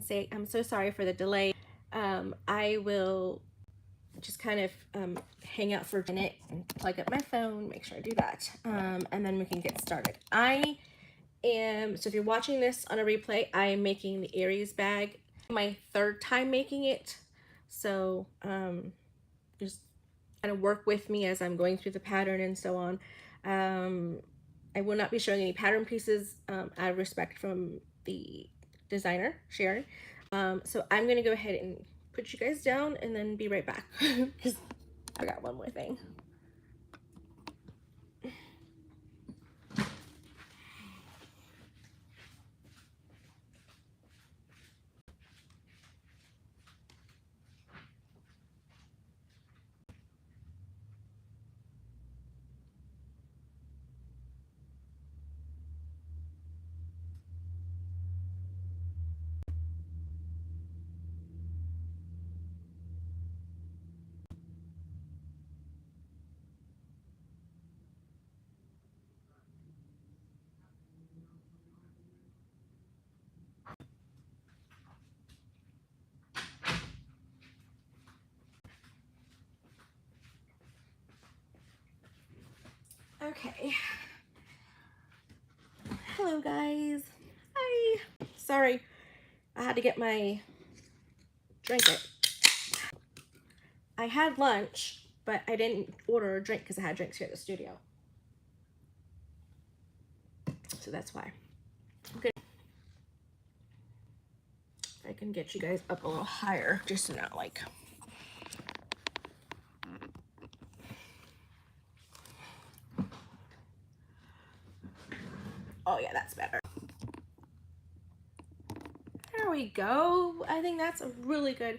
and say I'm so sorry for the delay. I will just kind of hang out for a minute and plug up my phone, make sure I do that, and then we can get started. So if you're watching this on a replay, I am making the Aries bag, my third time making it, so just kind of work with me as I'm going through the pattern and so on. I will not be showing any pattern pieces out of respect from the designer, Sharon. So I'm going to go ahead and put you guys down and then be right back because I got one more thing. Okay. Hello guys. Hi. Sorry, I had to get my drink. I had lunch, but I didn't order a drink because I had drinks here at the studio. So that's why. Okay. I can get you guys up a little higher just to not like. Oh yeah, that's better. There we go. I think that's a really good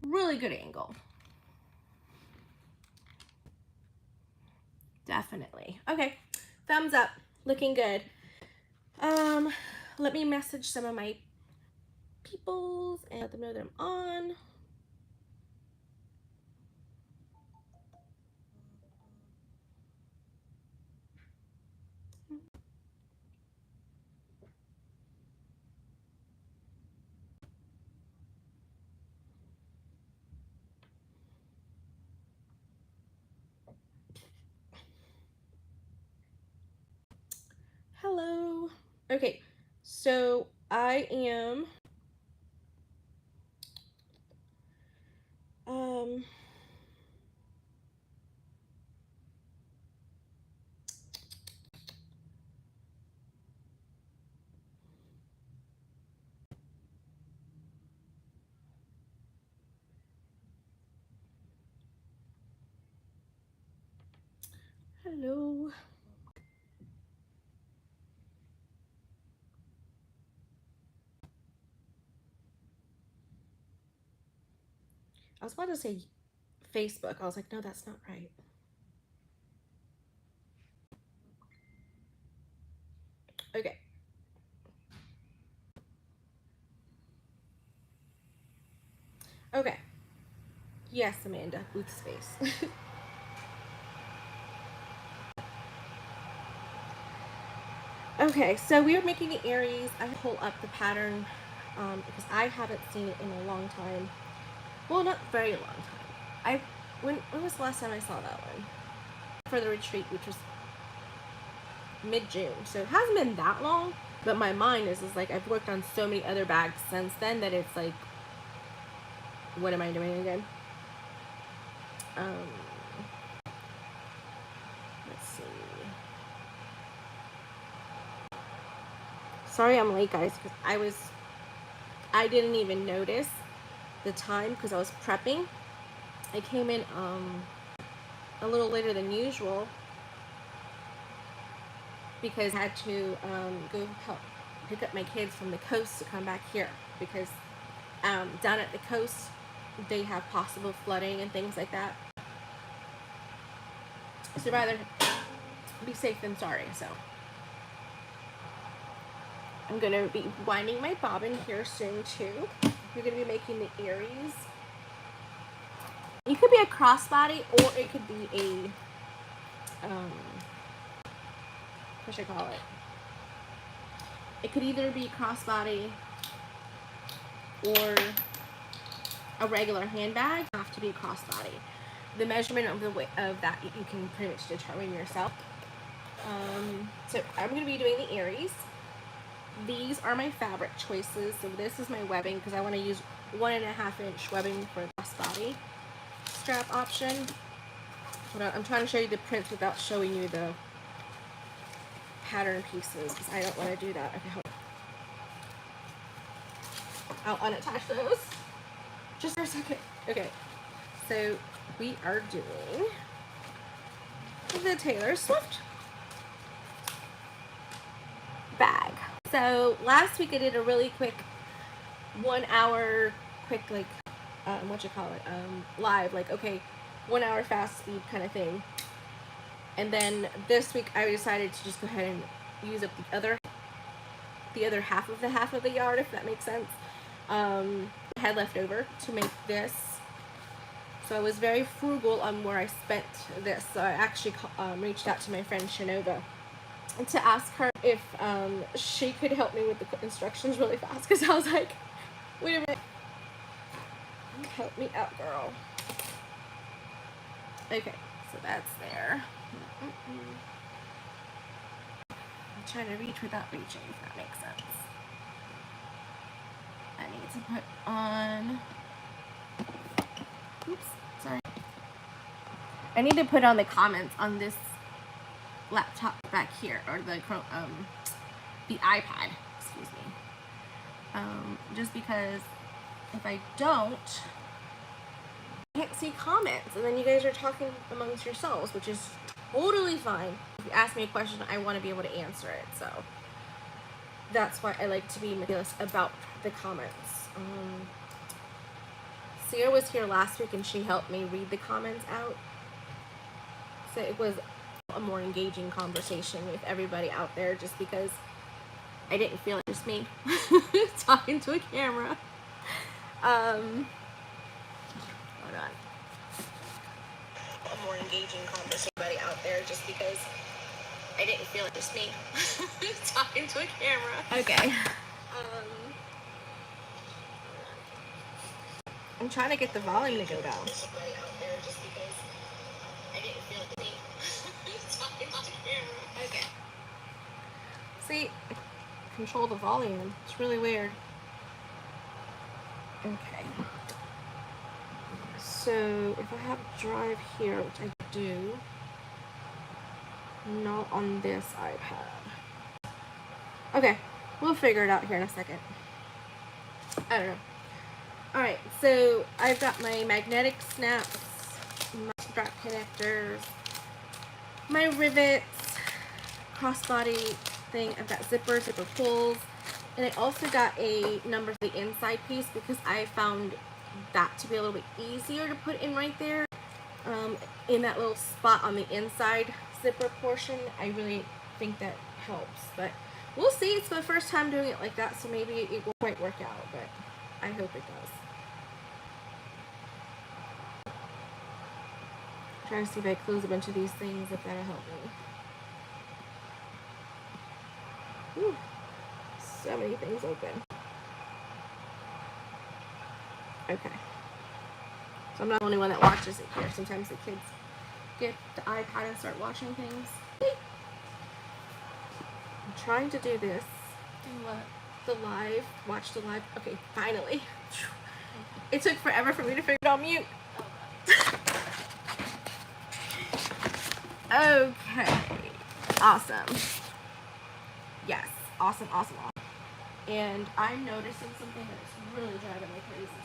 angle. Definitely. Okay, thumbs up, looking good. Let me message some of my peoples and let them know that I'm on. Hello. Okay, so I am hello. I was about to say Facebook. I was like, no, that's not right. Okay. Okay. Yes, Amanda, booth space. Okay, so we are making the Aries. I pull up the pattern because I haven't seen it in a long time. Well, not very long time. When was the last time I saw that one? For the retreat, which was mid-June. So it hasn't been that long, but my mind is like I've worked on so many other bags since then that it's like, what am I doing again? Let's see. Sorry I'm late, guys, because I didn't even notice the time because I was prepping. I came in a little later than usual because I had to go help pick up my kids from the coast to come back here because down at the coast they have possible flooding and things like that. So rather be safe than sorry. So I'm gonna be winding my bobbin here soon too. You're gonna be making the Aries. It could be a crossbody or it could be a what should I call it? It could either be crossbody or a regular handbag, have to be crossbody. The measurement of the weight of that you can pretty much determine yourself. So I'm going to be doing the Aries. These are my fabric choices. So this is my webbing because I want to use 1.5-inch webbing for the crossbody strap option. But I'm trying to show you the prints without showing you the pattern pieces because I don't want to do that. Okay, hold on. I'll unattach those just for a second. Okay, so we are doing the Taylor Swift bag. So last week I did a really quick 1 hour quick like live, like, okay, 1 hour fast speed kind of thing. And then this week I decided to just go ahead and use up the other half of the yard, if that makes sense. I had left over to make this. So I was very frugal on where I spent this. So I actually reached out to my friend Shanova to ask her if she could help me with the instructions really fast, because I was like, wait a minute, help me out, girl. Okay, so that's there. I'm trying to reach without reaching, if that makes sense. I need to put on, oops, sorry. I need to put on the comments on this laptop back here, or the iPad, excuse me. Just because if I don't, I can't see comments, and then you guys are talking amongst yourselves, which is totally fine. If you ask me a question, I want to be able to answer it, so that's why I like to be meticulous about the comments. Sia was here last week and she helped me read the comments out, so it was a more engaging conversation with everybody out there, just because I didn't feel like just me talking to a camera. Hold on. A more engaging conversation with everybody out there, just because I didn't feel like just me talking to a camera. Okay. I'm trying to get the volume to go down. Okay. See, I control the volume. It's really weird. Okay. So if I have drive here, which I do, not on this iPad. Okay, we'll figure it out here in a second. I don't know. Alright, so I've got my magnetic snaps, my strap connectors, my rivets, crossbody thing. I've got zipper pulls, and I also got a number for the inside piece because I found that to be a little bit easier to put in right there, in that little spot on the inside zipper portion. I really think that helps, but we'll see. It's my first time doing it like that, so maybe it won't quite work out, but I hope it does. I'm trying to see if I close a bunch of these things, if that'll help me. Whew. So many things open. Okay. So I'm not the only one that watches it here. Sometimes the kids get the iPad and start watching things. I'm trying to do this. Do what? The live. Watch the live. Okay, finally. It took forever for me to figure it out on mute. Okay. Awesome. Yes. Awesome, awesome, awesome. And I'm noticing something that's really driving me crazy.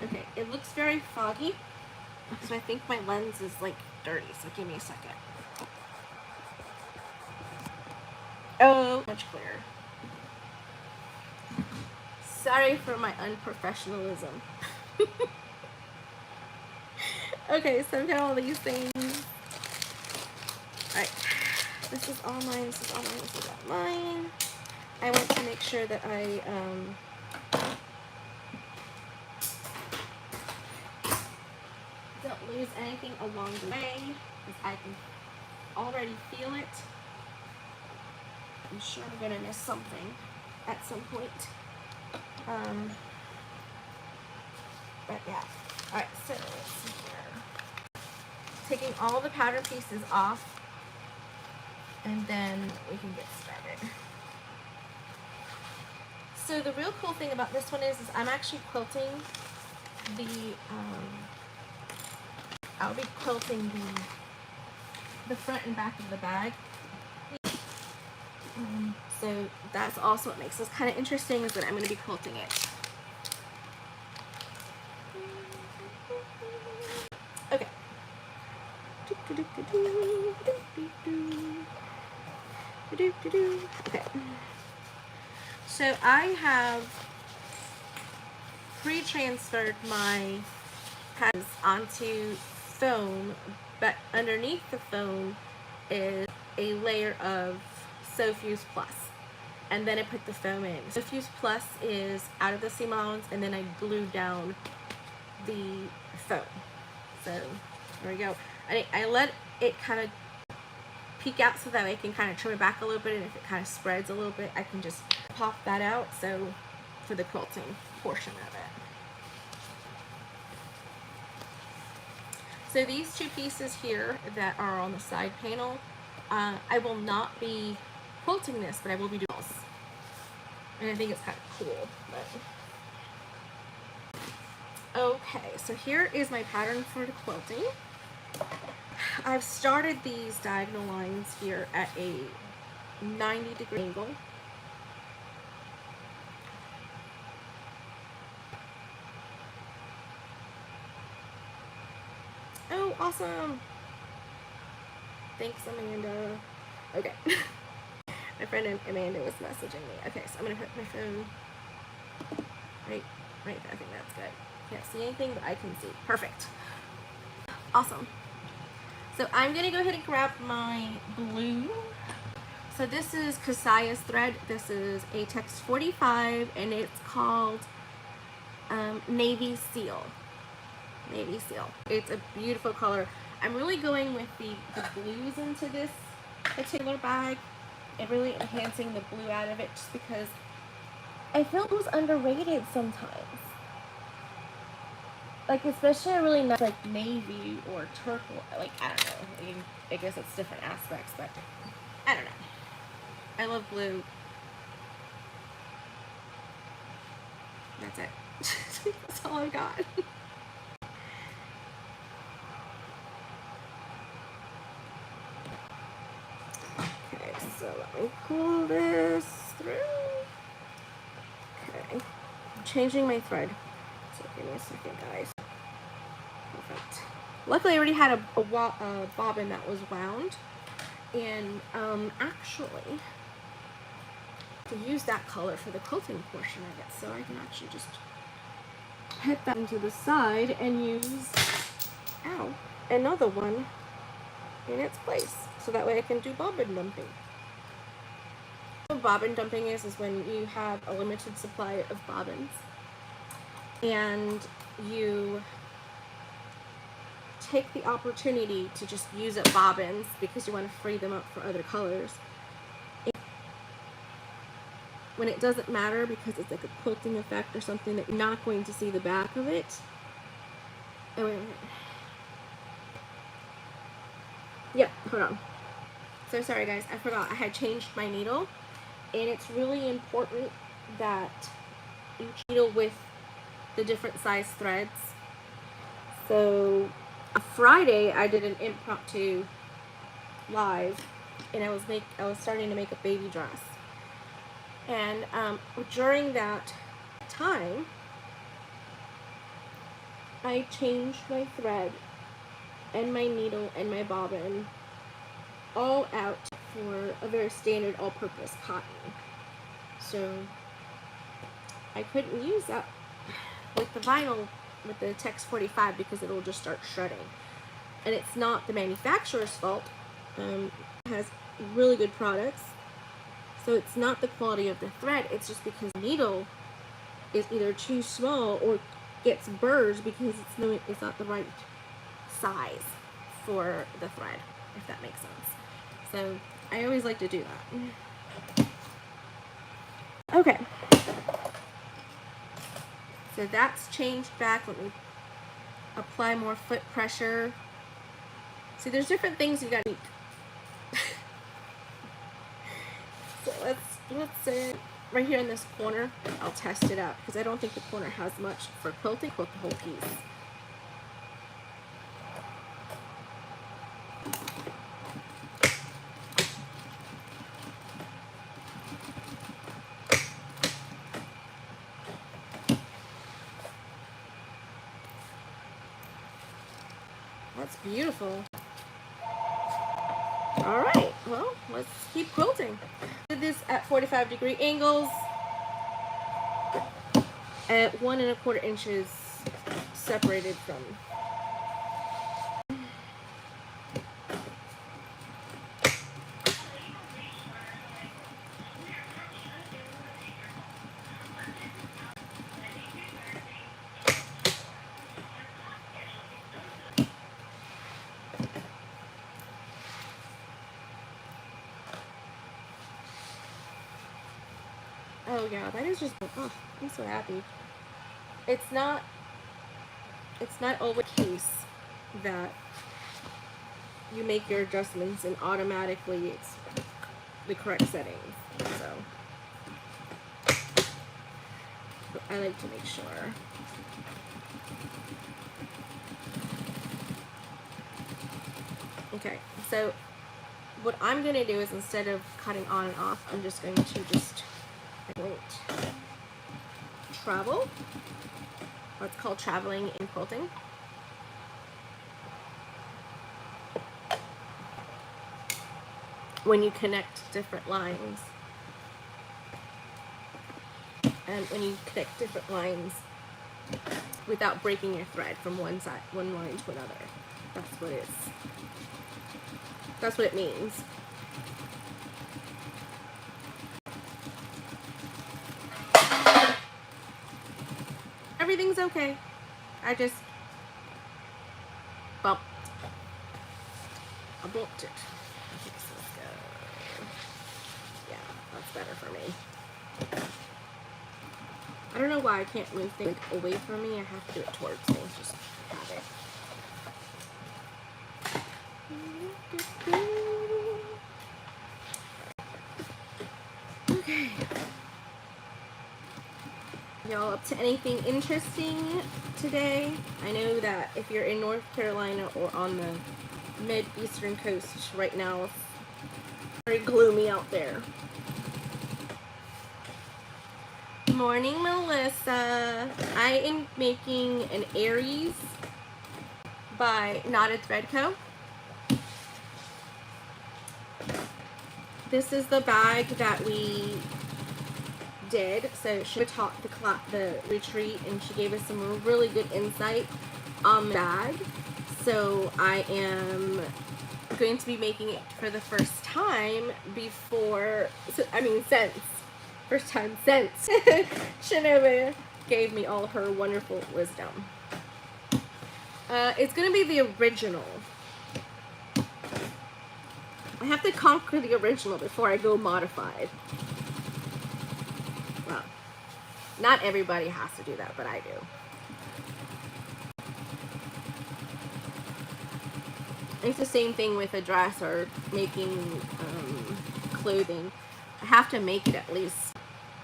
Okay, it looks very foggy, so I think my lens is like dirty, so give me a second. Oh, much clearer. Sorry for my unprofessionalism. Okay, so I've got all these things. Alright, this is all mine, this is all mine, this is all mine. I want to make sure that I, don't lose anything along the way, because I can already feel it. I'm sure I'm gonna miss something at some point. But yeah. Alright, so let's see here. Taking all the pattern pieces off, and then we can get started. So the real cool thing about this one is I'm actually quilting the, I'll be quilting the front and back of the bag. So that's also what makes this kind of interesting, is that I'm going to be quilting it. Okay. Okay. So I have pre-transferred my patterns onto foam, but underneath the foam is a layer of Fuse Plus, and then I put the foam in. Fuse Plus is out of the seam allowance, and then I glue down the foam. So there we go. I let it kind of peek out so that I can kind of trim it back a little bit, and if it kind of spreads a little bit, I can just pop that out. So for the quilting portion of it. So these two pieces here that are on the side panel, I will not be quilting this, but I will be doing this. And I think it's kind of cool. But okay, so here is my pattern for the quilting. I've started these diagonal lines here at a 90-degree angle. Oh, awesome! Thanks, Amanda. Okay. My friend Amanda was messaging me. Okay, so I'm going to put my phone right there. I think that's good. Can't see anything, but I can see. Perfect. Awesome. So I'm going to go ahead and grab my blue. So this is Kasaya's thread. This is a Tex 45, and it's called Navy Seal. Navy Seal. It's a beautiful color. I'm really going with the blues into this particular bag and really enhancing the blue out of it, just because I feel it was underrated sometimes. Like, especially a really nice, like, navy or turquoise. Like, I don't know. I guess it's different aspects, but I don't know. I love blue. That's it. That's all I got. Okay, so let me pull this through. Okay. I'm changing my thread. So give me a second, guys. Perfect. Luckily, I already had a bobbin that was wound. And actually, to use that color for the quilting portion of it, so I can actually just put that into the side and use, another one in its place, so that way I can do bobbin dumping. What bobbin dumping is when you have a limited supply of bobbins and you take the opportunity to just use up bobbins because you want to free them up for other colors. When it doesn't matter, because it's like a quilting effect or something, that you're not going to see the back of it. Oh, wait. Yep, hold on. So sorry guys, I forgot I had changed my needle, and it's really important that each needle with the different size threads. So on Friday I did an impromptu live, and I was starting to make a baby dress. And during that time, I changed my thread and my needle and my bobbin all out for a very standard all-purpose cotton. So I couldn't use that with the vinyl, with the Tex 45, because it'll just start shredding. And it's not the manufacturer's fault. It has really good products. So it's not the quality of the thread, it's just because the needle is either too small or gets burrs because it's not the right size for the thread, if that makes sense. So I always like to do that. Okay. So that's changed back. Let me apply more foot pressure. See, there's different things you got to eat. So let's say right here in this corner, I'll test it out because I don't think the corner has much for quilting. Quilt the whole piece. That's beautiful. All right, well, let's keep quilting. Did this at 45-degree angles at 1 1/4 inches separated from. Oh yeah, that is just, oh, I'm so happy. It's not always the case that you make your adjustments and automatically it's the correct settings. So I like to make sure. Okay, so what I'm going to do is instead of cutting on and off, I'm just going to just travel. What's called traveling in quilting. When you connect different lines. And when you connect different lines without breaking your thread from one line to another. That's what it means. Everything's okay. I just bumped. I bumped it. Okay, so let's go. Yeah, that's better for me. I don't know why I can't move things away from me. I have to do it towards me. Just have it. Okay. Y'all up to anything interesting today? I know that if you're in North Carolina or on the mid-eastern coast right now, it's very gloomy out there. Morning, Melissa. I am making an Aries by Knotted Thread Co. This is the bag that we did. So she taught the retreat and she gave us some really good insight on the bag. So I am going to be making it for the first time since Shinova gave me all her wonderful wisdom. It's going to be the original. I have to conquer the original before I go modified. Well, not everybody has to do that, but I do. It's the same thing with a dress or making clothing. I have to make it at least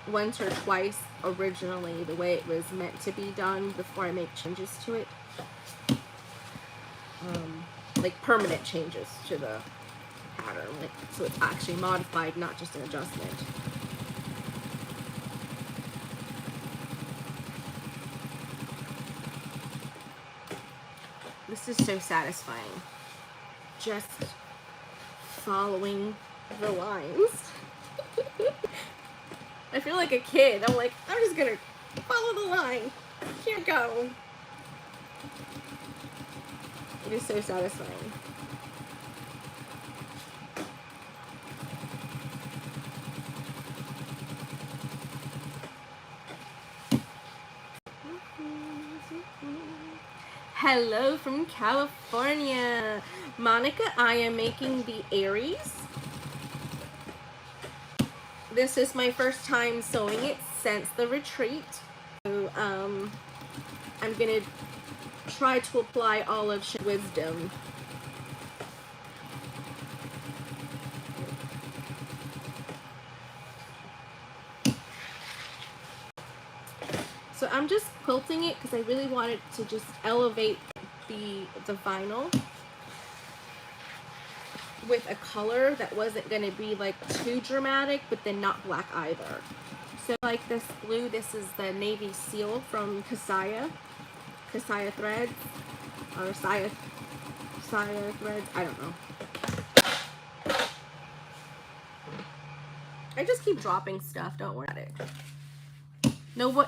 once or twice originally the way it was meant to be done before I make changes to it. Like permanent changes to the pattern, like, so it's actually modified, not just an adjustment. This is so satisfying. Just following the lines. I feel like a kid. I'm like, I'm just gonna follow the line. Here we go. It is so satisfying. Hello from California. Monica, I am making the Aries. this is my first time sewing it since the retreat. So I'm gonna try to apply all of Sharon's wisdom. So I'm just quilting it because I really wanted to just elevate the vinyl with a color that wasn't going to be like too dramatic, but then not black either. So like this blue, this is the Navy Seal from Kasaya Threads, or Saya Threads, I don't know. I just keep dropping stuff, don't worry about it.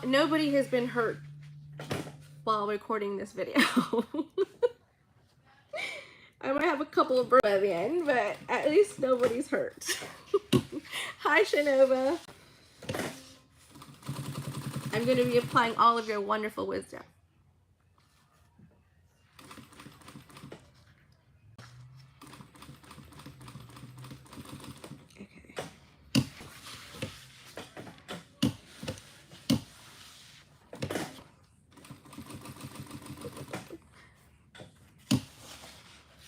Nobody has been hurt while recording this video. I might have a couple of birds by the end, but at least nobody's hurt. Hi, Shanova. I'm going to be applying all of your wonderful wisdom. Okay.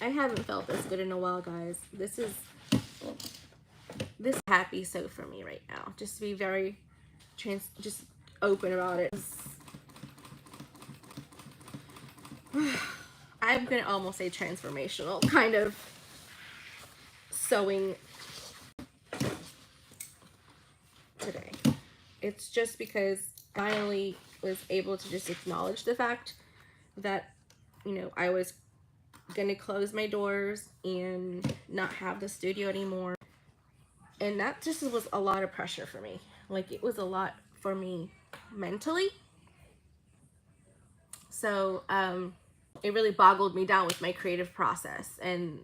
I haven't felt this good in a while, guys. This is happy sew for me right now. Just to be very just open about it. I'm gonna almost say transformational kind of sewing today. It's just because I finally was able to just acknowledge the fact that, you know, I was gonna close my doors and not have the studio anymore, and that just was a lot of pressure for me. Like, it was a lot for me mentally. So it really boggled me down with my creative process. And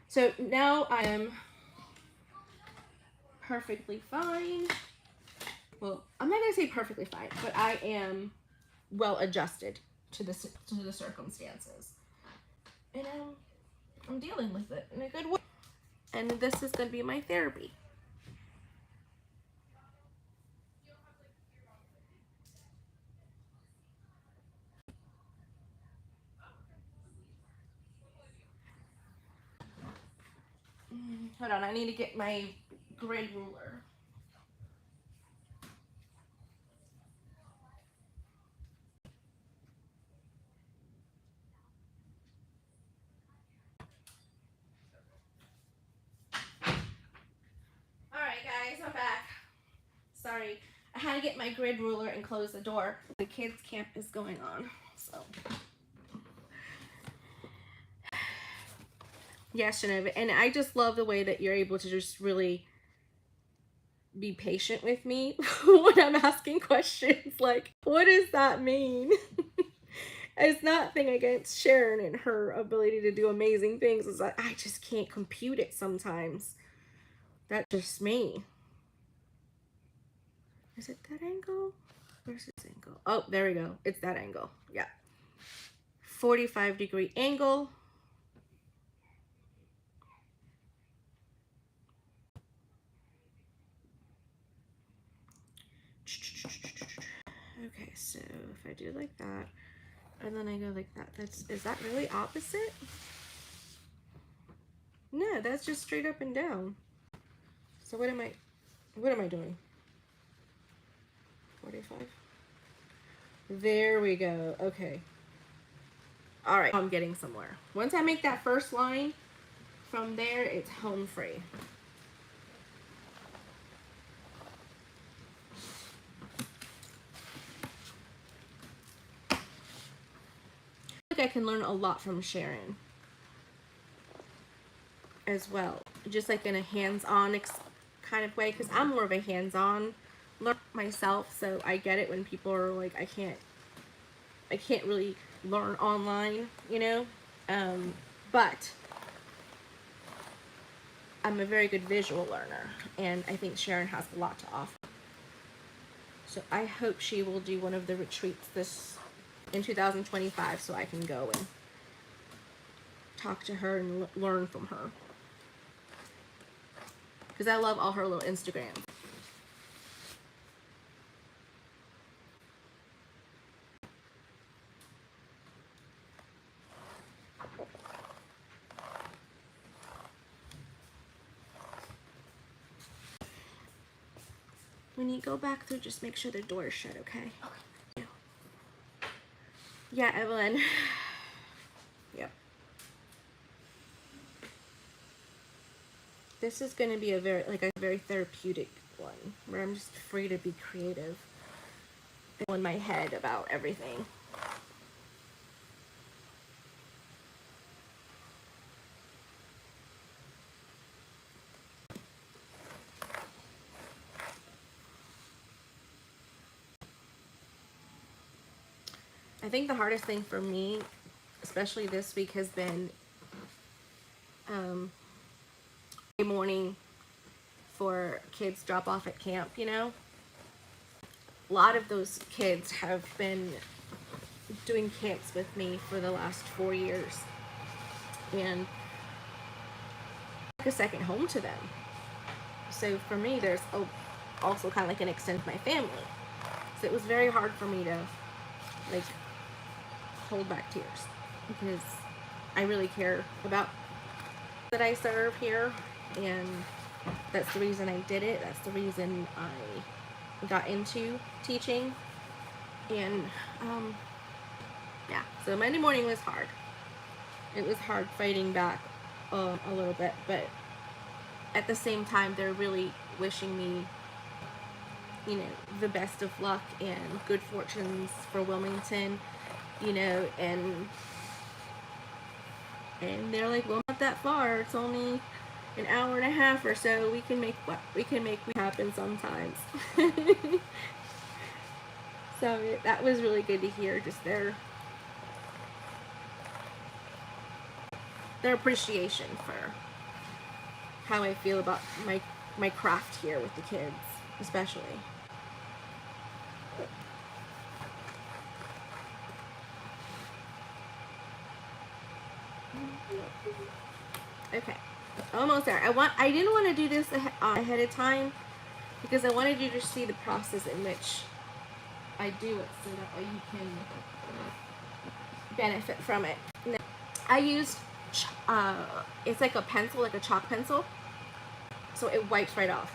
so now I am perfectly fine. Well, I'm not gonna say perfectly fine, but I am well adjusted to the circumstances, and I'm dealing with it in a good way. And this is gonna be my therapy. Hold on, I need to get my grid ruler. Alright guys, I'm back. Sorry, I had to get my grid ruler and close the door. The kids' camp is going on, so. Yeah, Shanova, and I just love the way that you're able to just really be patient with me when I'm asking questions like, what does that mean? It's nothing against Sharon and her ability to do amazing things. It's like, I just can't compute it sometimes. That's just me. Is it that angle? Where's this angle? Oh, there we go. It's that angle. Yeah. 45-degree angle. Okay, so if I do like that, and then I go like that, is that really opposite? No, that's just straight up and down. So what am I doing? 45. There we go. Okay. All right, I'm getting somewhere. Once I make that first line, from there it's home free. I think I can learn a lot from Sharon as well, just like in a hands-on kind of way, because I'm more of a hands-on learner myself, so I get it when people are like, I can't really learn online, you know, but I'm a very good visual learner, and I think Sharon has a lot to offer. So I hope she will do one of the retreats in 2025, so I can go and talk to her and learn from her. because I love all her little Instagrams. When you go back through, just make sure the door is shut, okay? Okay. Yeah, Evelyn. Yep. This is going to be a very therapeutic one, where I'm just free to be creative in my head about everything. I think the hardest thing for me, especially this week, has been morning for kids drop off at camp, you know. A lot of those kids have been doing camps with me for the last 4 years, and like a second home to them. So for me, there's also kind of like an extension of my family. So it was very hard for me to like hold back tears, because I really care about that I serve here, and that's the reason I did it. That's the reason I got into teaching. And yeah, so Monday morning was hard. It was hard fighting back a little bit, but at the same time, they're really wishing me, you know, the best of luck and good fortunes for Wilmington, you know, and they're like, well, not that far. It's only an hour and a half or so. We can make happen sometimes. So that was really good to hear. Just their appreciation for how I feel about my craft here with the kids, especially. Okay, almost there. I didn't want to do this ahead of time, because I wanted you to see the process in which I do it, so that way you can benefit from it. Now, I used it's like a pencil, like a chalk pencil, so it wipes right off.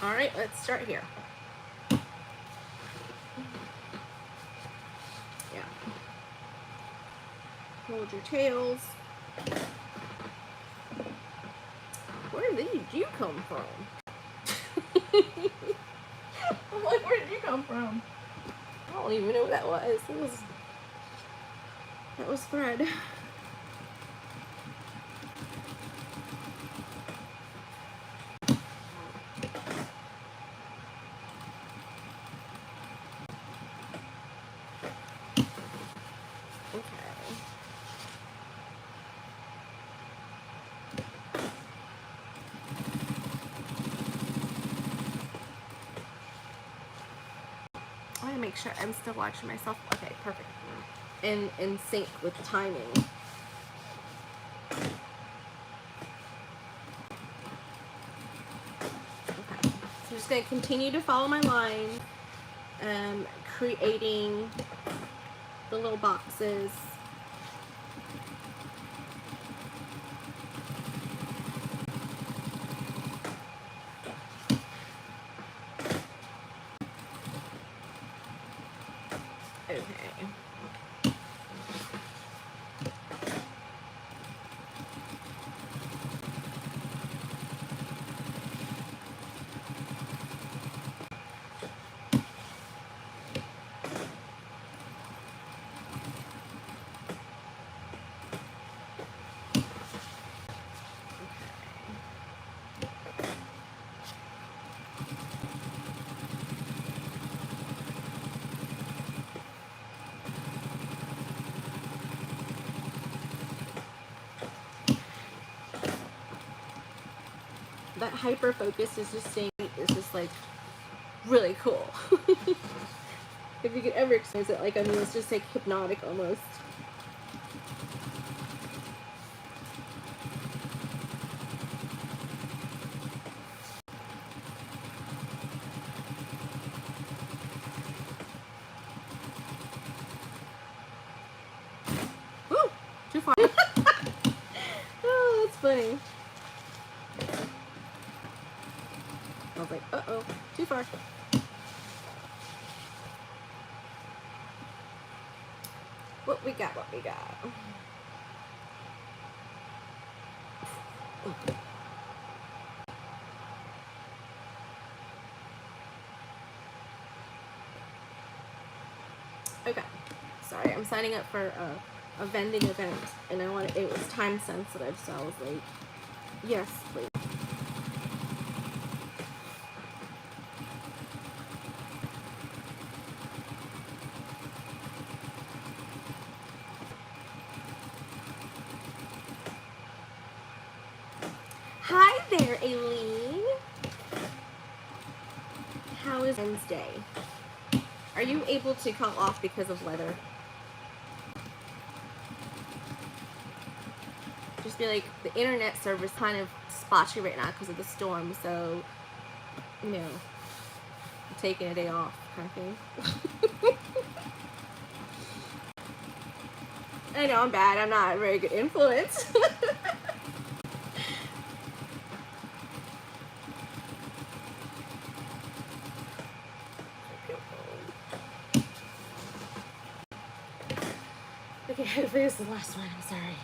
All right, let's start here. Yeah. Hold your tails. Where did you come from? I'm like, where did you come from? I don't even know what that was. That was thread. I want to make sure I'm still watching myself. Okay, perfect. In sync with timing. Okay, so I'm just going to continue to follow my line, creating the little boxes. Okay. That hyper focus is just like really cool. If you could ever experience it, like, I mean, it's just like hypnotic almost. Woo! Too far. Oh, that's funny. I was like, uh-oh, too far. What we got, what we got. Okay, sorry, I'm signing up for a vending event, and it was time sensitive, so I was like, yes, please. Hi there, Aileen. How is Wednesday? Are you able to call off because of weather? Just be like, the internet service kind of spotty right now because of the storm, so, you know, I'm taking a day off kind of thing. I know I'm bad. I'm not a very good influence. Okay, hopefully this is the last one. I'm sorry.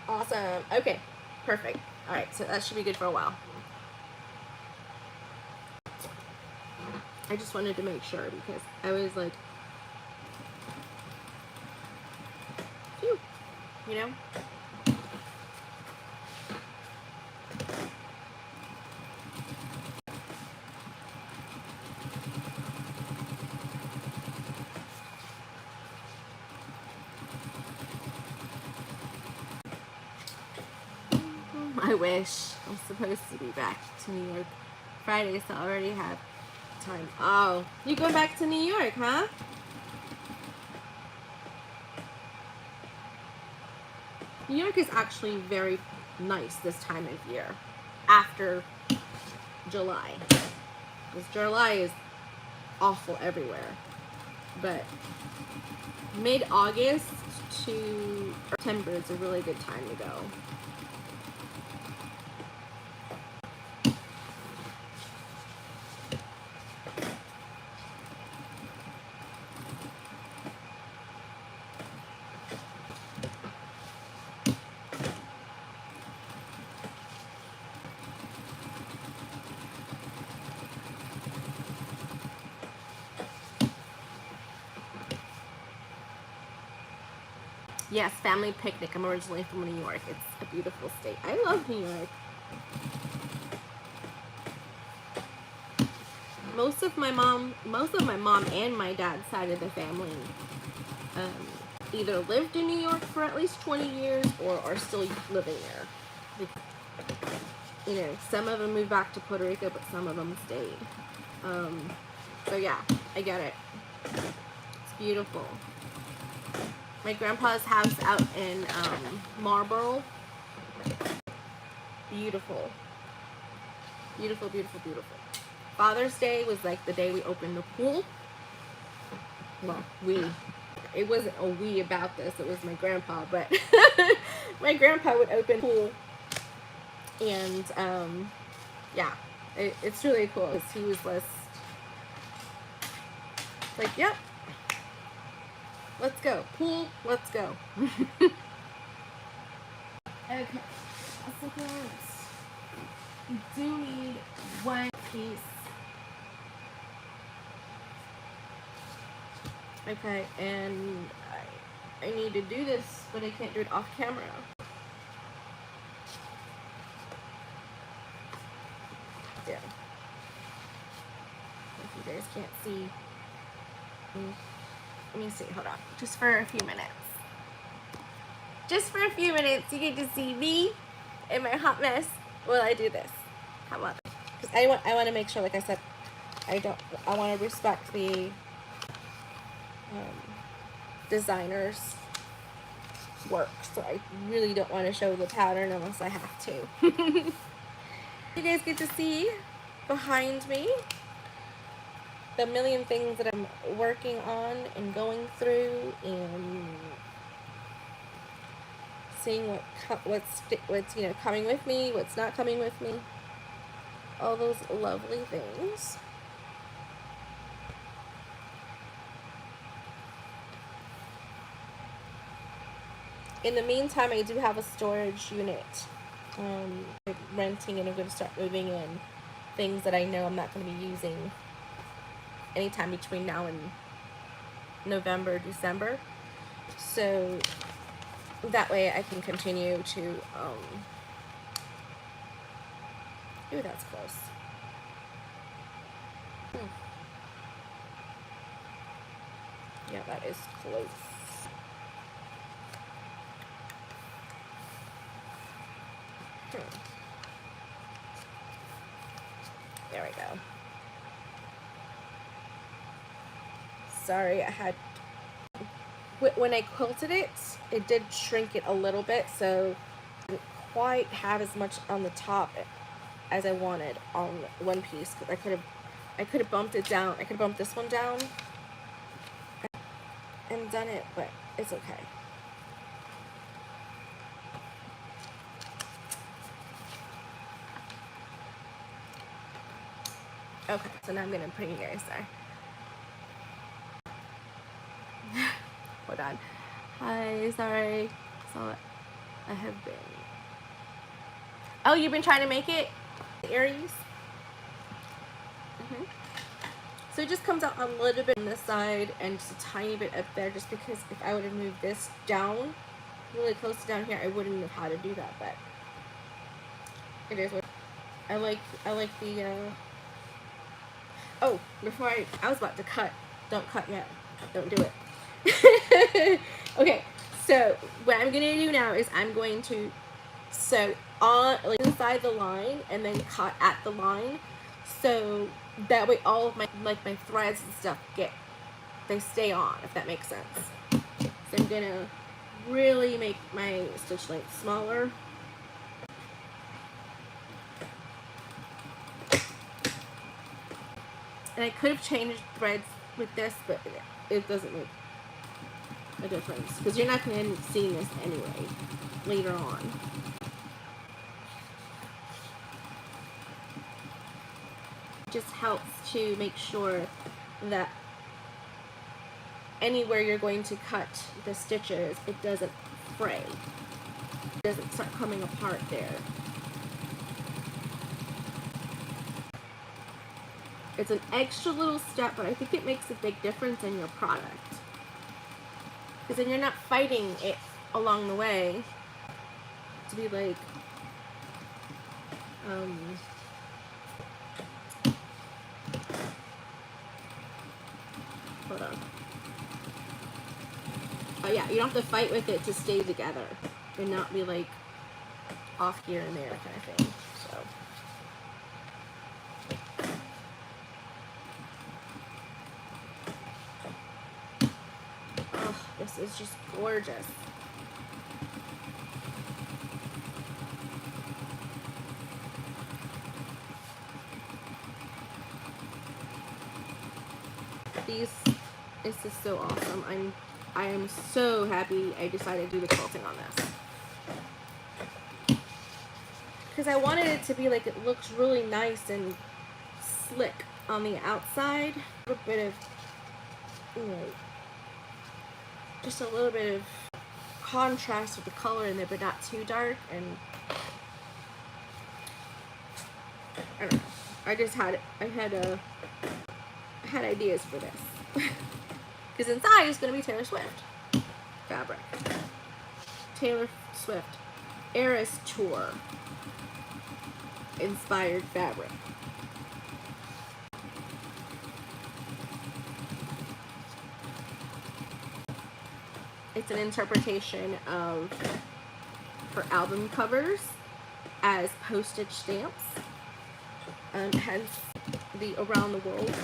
Awesome. Okay, perfect. All right, so that should be good for a while. I just wanted to make sure because I was like, phew, you know? I wish. I'm supposed to be back to New York Friday, so I already have time. Oh, you going back to New York, huh? New York is actually very nice this time of year after July. Because July is awful everywhere. But mid-August to September is a really good time to go. Yes, family picnic. I'm originally from New York. It's a beautiful state. I love New York. Most of my mom and my dad's side of the family either lived in New York for at least 20 years or are still living there. You know, some of them moved back to Puerto Rico, but some of them stayed. So yeah, I get it. It's beautiful. My grandpa's house out in Marlboro. Beautiful. Beautiful, beautiful, beautiful. Father's Day was like the day we opened the pool. Well, it wasn't a we about this, it was my grandpa, but my grandpa would open the pool. And yeah, it's really cool because he was like, yep, let's go. Pool, let's go. Okay, you do need one piece. Okay, and I need to do this, but I can't do it off camera. Yeah. If you guys can't see. Let me see, hold on. Just for a few minutes. Just for a few minutes, you get to see me in my hot mess while I do this. How about that? I want to make sure, like I said, I want to respect the designer's work, so I really don't want to show the pattern unless I have to. You guys get to see behind me the million things that I'm working on and going through, and seeing what's you know, coming with me, what's not coming with me, all those lovely things. In the meantime, I do have a storage unit. I'm renting, and I'm going to start moving in things that I know I'm not going to be using anytime between now and November, December. So that way I can continue to, ooh, that's close. Yeah, that is close. There we go. Sorry, I had, when I quilted it, it did shrink it a little bit, so I didn't quite have as much on the top as I wanted on one piece, because I could have bumped it down. I could have bumped this one down and done it, but it's okay. Okay, so now I'm gonna put you guys there. Hold on. Hi, sorry. So I have been. Oh, you've been trying to make it Aries? So it just comes out a little bit on this side and just a tiny bit up there, just because if I would have moved this down really close to down here, I wouldn't have had to do that, but it is what I like the oh, before I was about to cut. Don't cut yet. Don't do it. Okay, so what I'm gonna do now is I'm going to sew on, like, inside the line, and then cut at the line, so that way all of my, like, my threads and stuff they stay on, if that makes sense. So I'm gonna really make my stitch length smaller. And I could have changed threads with this, but it doesn't make a difference, because you're not going to end up seeing this anyway later on. It just helps to make sure that anywhere you're going to cut the stitches, it doesn't fray. It doesn't start coming apart there. It's an extra little step, but I think it makes a big difference in your product. Because then you're not fighting it along the way to be like, hold on. Oh yeah, you don't have to fight with it to stay together and not be like off here and there kind of thing. So. Oh, this is just gorgeous. This is so awesome. I am so happy I decided to do the quilting on this. Because I wanted it to be like, it looks really nice and slick on the outside. A little bit of, you know, just a little bit of contrast with the color in there, but not too dark. And I don't know. I had ideas for this. Because inside is going to be Taylor Swift fabric. Taylor Swift Eras Tour inspired fabric. It's an interpretation of her album covers as postage stamps. hence the Around the World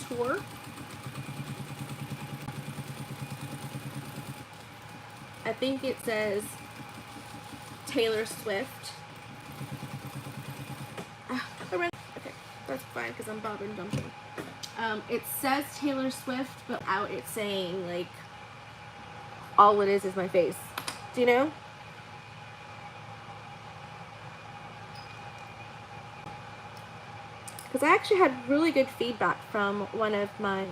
tour. I think it says Taylor Swift. Okay, that's fine because I'm bobbing dumping. It says Taylor Swift, but out it's saying like all it is my face. Do you know? Because I actually had really good feedback from one of my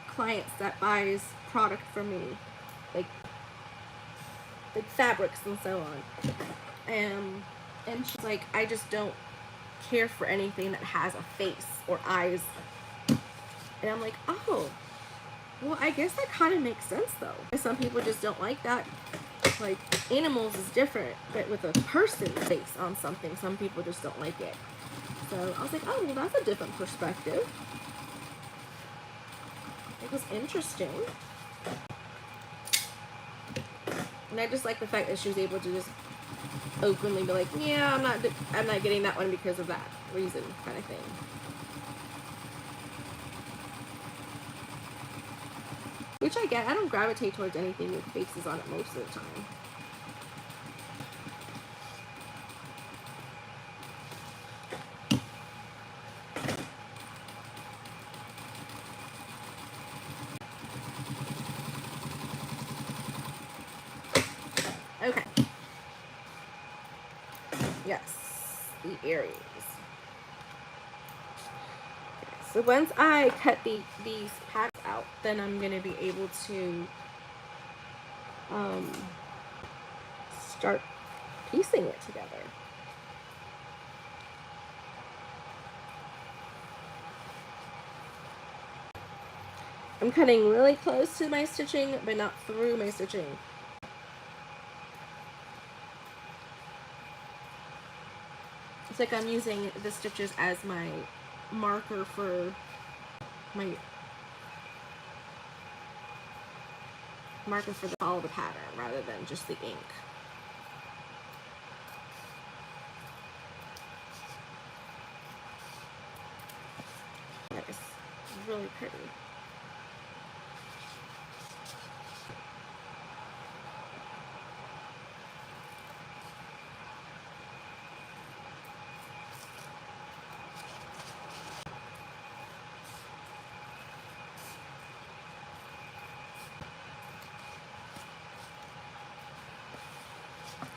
clients that buys product from me, like fabrics and so on. And she's like, I just don't care for anything that has a face or eyes. And I'm like, oh, well, I guess that kind of makes sense though. Some people just don't like that. Like, animals is different, but with a person's face on something, some people just don't like it. So I was like, oh, well, that's a different perspective. It was interesting. And I just like the fact that she was able to just openly be like, yeah, I'm not getting that one because of that reason, kind of thing. Which I get. I don't gravitate towards anything with faces on it most of the time. Okay. Yes, the Aries. Okay, so once I cut these patterns out, then I'm going to be able to start piecing it together. I'm cutting really close to my stitching, but not through my stitching. It's like I'm using the stitches as my marker for follow the pattern rather than just the ink. Nice. Really pretty.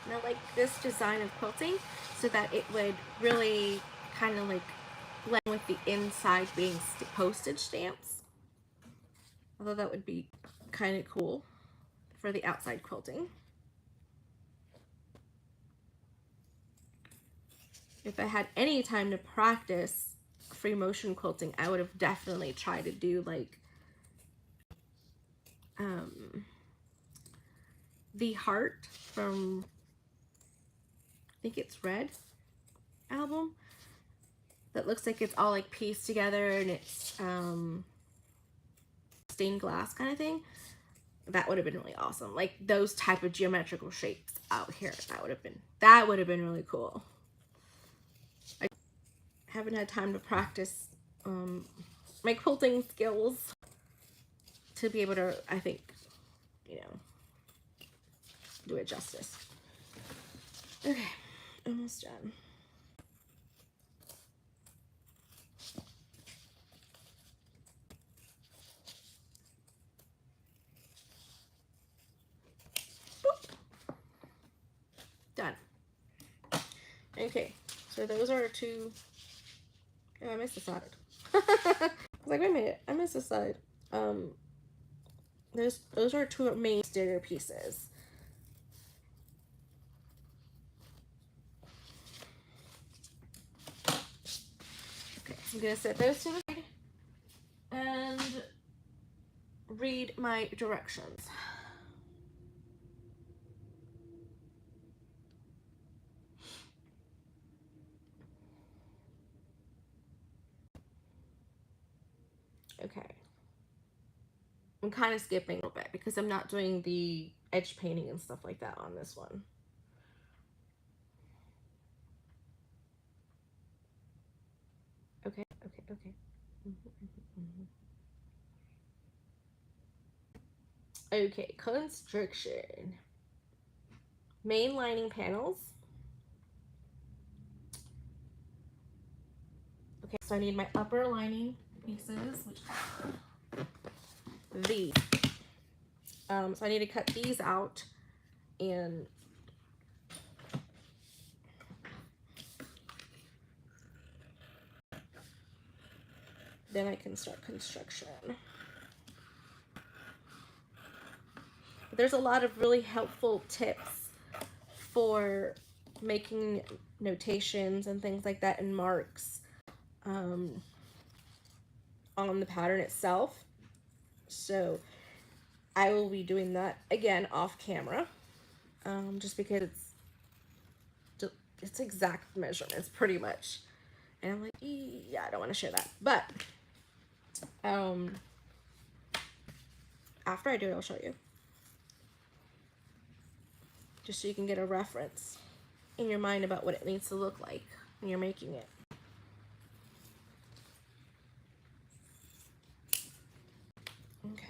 And I like this design of quilting so that it would really kind of like blend with the inside being postage stamps. Although that would be kind of cool for the outside quilting. If I had any time to practice free motion quilting, I would have definitely tried to do like the heart from, I think it's Red album, that looks like it's all like pieced together and it's stained glass kind of thing. That would have been really awesome. Like those type of geometrical shapes out here. That would have been really cool. I haven't had time to practice my quilting skills to be able to, I think, you know, do it justice. Okay, almost done. Boop. Done. Okay, so those are two. Oh, I missed the side. I was like, wait a minute, I missed the side. Those are two main exterior pieces. Okay, so I'm gonna set those to the side and read my directions. Okay. I'm kind of skipping a little bit because I'm not doing the edge painting and stuff like that on this one. Okay, okay, okay. Okay, construction. Main lining panels. Okay, so I need my upper lining pieces, which these. So I need to cut these out and then I can start construction. There's a lot of really helpful tips for making notations and things like that and marks on the pattern itself. So I will be doing that again off camera, just because it's exact measurements pretty much. And I'm like, yeah, I don't want to share that. But after I do it, I'll show you. Just so you can get a reference in your mind about what it needs to look like when you're making it. Okay.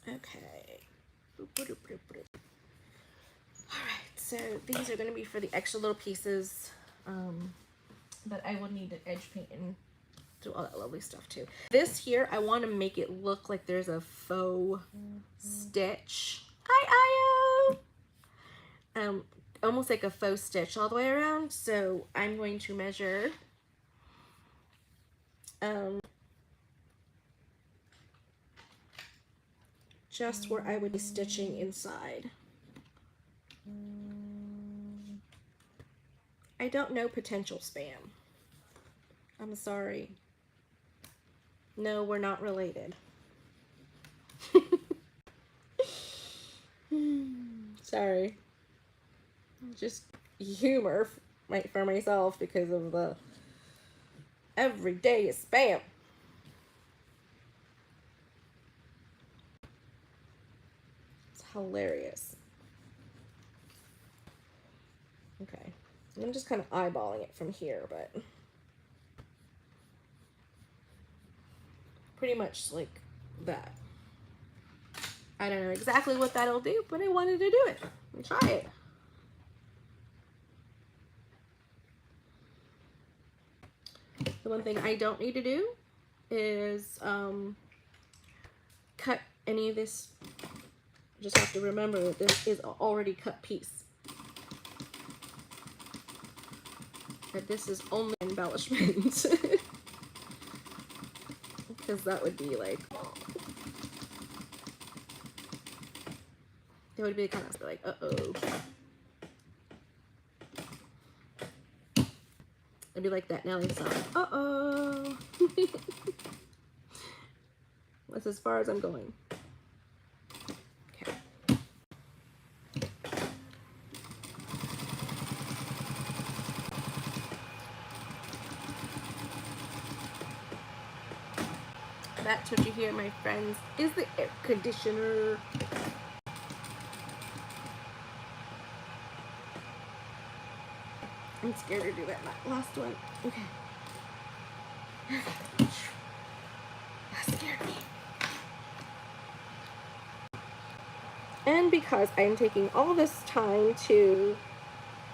Okay. Alright, so these are going to be for the extra little pieces that I will need to edge paint and do all that lovely stuff too. This here, I want to make it look like there's a faux stitch. Hi, Io! Almost like a faux stitch all the way around. So I'm going to measure just where I would be stitching inside. I don't know potential spam. I'm sorry. No, we're not related. Sorry. Just humor for myself because of the everyday spam. It's hilarious. Okay. I'm just kind of eyeballing it from here, but pretty much like that. I don't know exactly what that'll do, but I wanted to do it and try it. The one thing I don't need to do is cut any of this. Just have to remember that this is an already cut piece. That this is only embellishment. Because that would be like, it would be kind of like, uh-oh. It'd be like that Nelly song, uh-oh. That's as far as I'm going. Okay. That's what you hear, my friends, is the air conditioner. I'm scared to do that last one. Okay. That scared me. And because I'm taking all this time to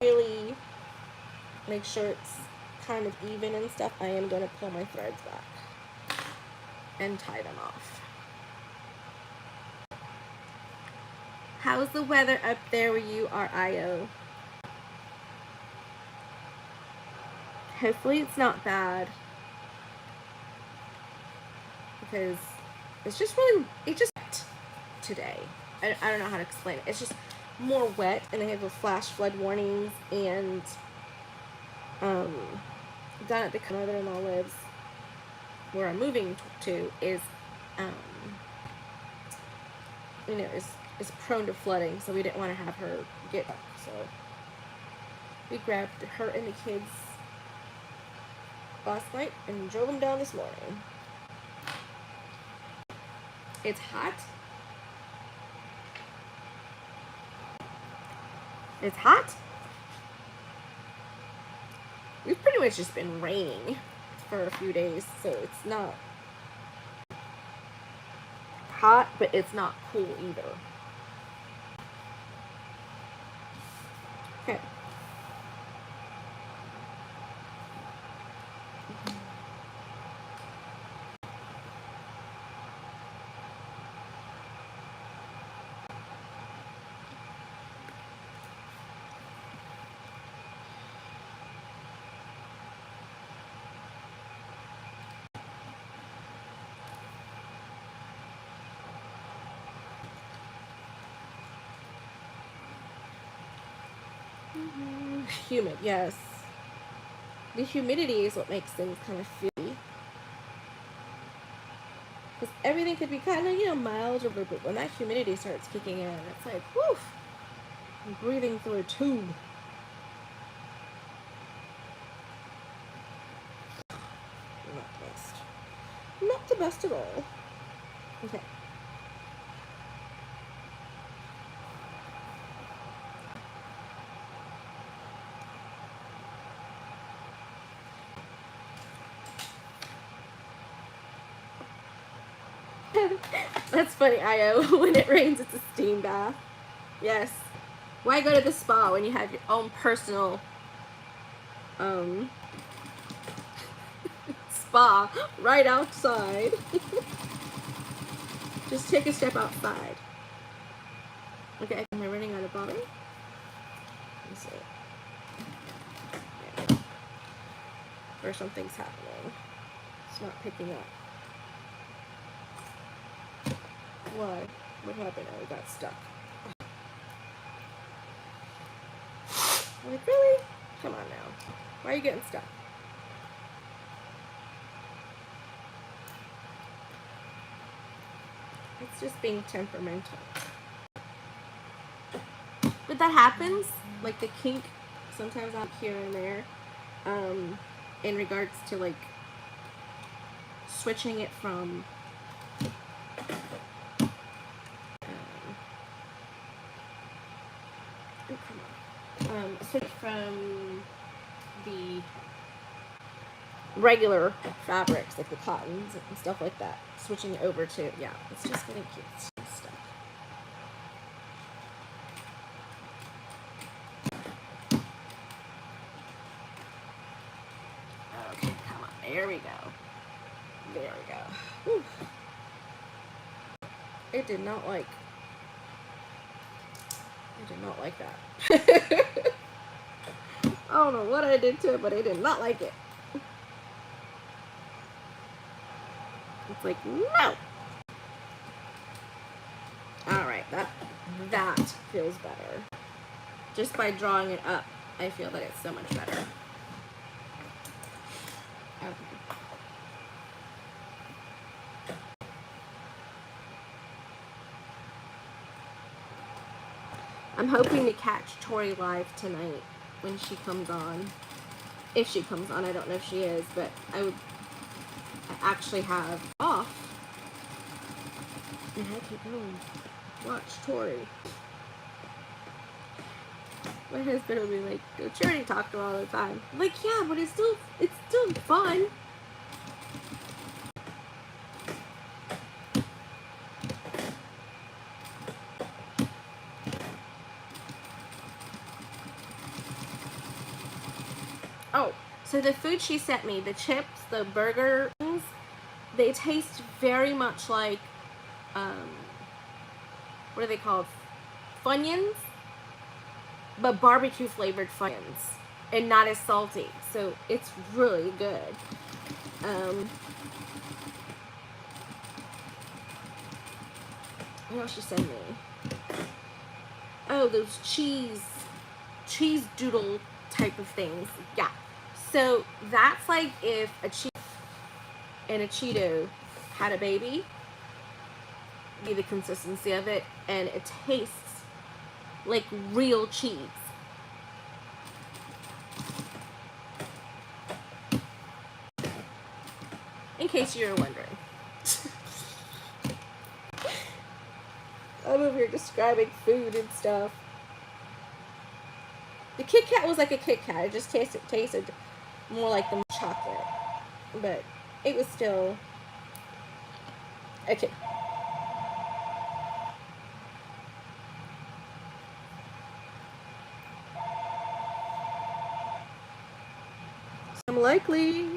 really make sure it's kind of even and stuff, I am going to pull my threads back and tie them off. How's the weather up there where you are, Io? Hopefully it's not bad, because it's just really, it just today. I don't know how to explain it. It's just more wet, and they have the flash flood warnings, and down at the mother-in-law lives, where I'm moving to is, you know, is prone to flooding, so we didn't want to have her get stuck. So we grabbed her and the kids last night and drove them down this morning. It's hot. It's hot. We've pretty much just been raining for a few days, so it's not hot, but it's not cool either. Okay. Humid, yes. The humidity is what makes things kind of feely. Because everything could be kind of, you know, mild, or, but when that humidity starts kicking in, it's like, woof, I'm breathing through a tube. Not the best. Not the best at all. Okay. That's funny, Io. When it rains, it's a steam bath. Yes. Why go to the spa when you have your own personal spa right outside? Just take a step outside. Okay, am I running out of bottle? Let's see. Yeah. Or something's happening. It's not picking up. Why? What happened? Oh, it got stuck. I'm like, really? Come on now. Why are you getting stuck? It's just being temperamental. But that happens. Like the kink, sometimes out here and there, in regards to like switching it from switch from the regular fabrics, like the cottons and stuff like that, switching it over to, yeah, it's just gonna get stuck. Okay, come on, there we go. There we go. Whew. It did not like that. I don't know what I did to it, but it did not like it. It's like, no! Alright, that feels better. Just by drawing it up, I feel that it's so much better. Okay. I'm hoping to catch Tori live tonight when she comes on. If she comes on, I don't know if she is, but I actually have off. And I can go watch Tori. My husband will be like, "Don't you already talk to her all the time?" I'm like, yeah, but it's still fun. Oh, so the food she sent me, the chips, the burger things, they taste very much like, what are they called? Funyuns? But barbecue flavored Funyuns. And not as salty. So it's really good. What else she sent me? Oh, those cheese doodle type of things. Yeah. So that's like if a cheese and a Cheeto had a baby, be the consistency of it, and it tastes like real cheese. In case you were wondering. I'm over here describing food and stuff. The Kit Kat was like a Kit Kat. It just tasted more like the chocolate. But it was still okay. I'm likely.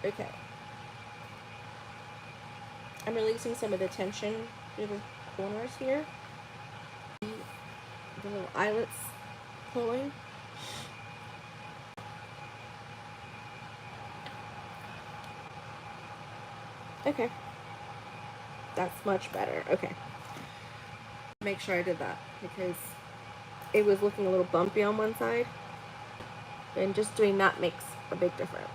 Okay. I'm releasing some of the tension through the corners here. The little eyelets pulling. Okay. That's much better. Okay. Make sure I did that because it was looking a little bumpy on one side. And just doing that makes a big difference.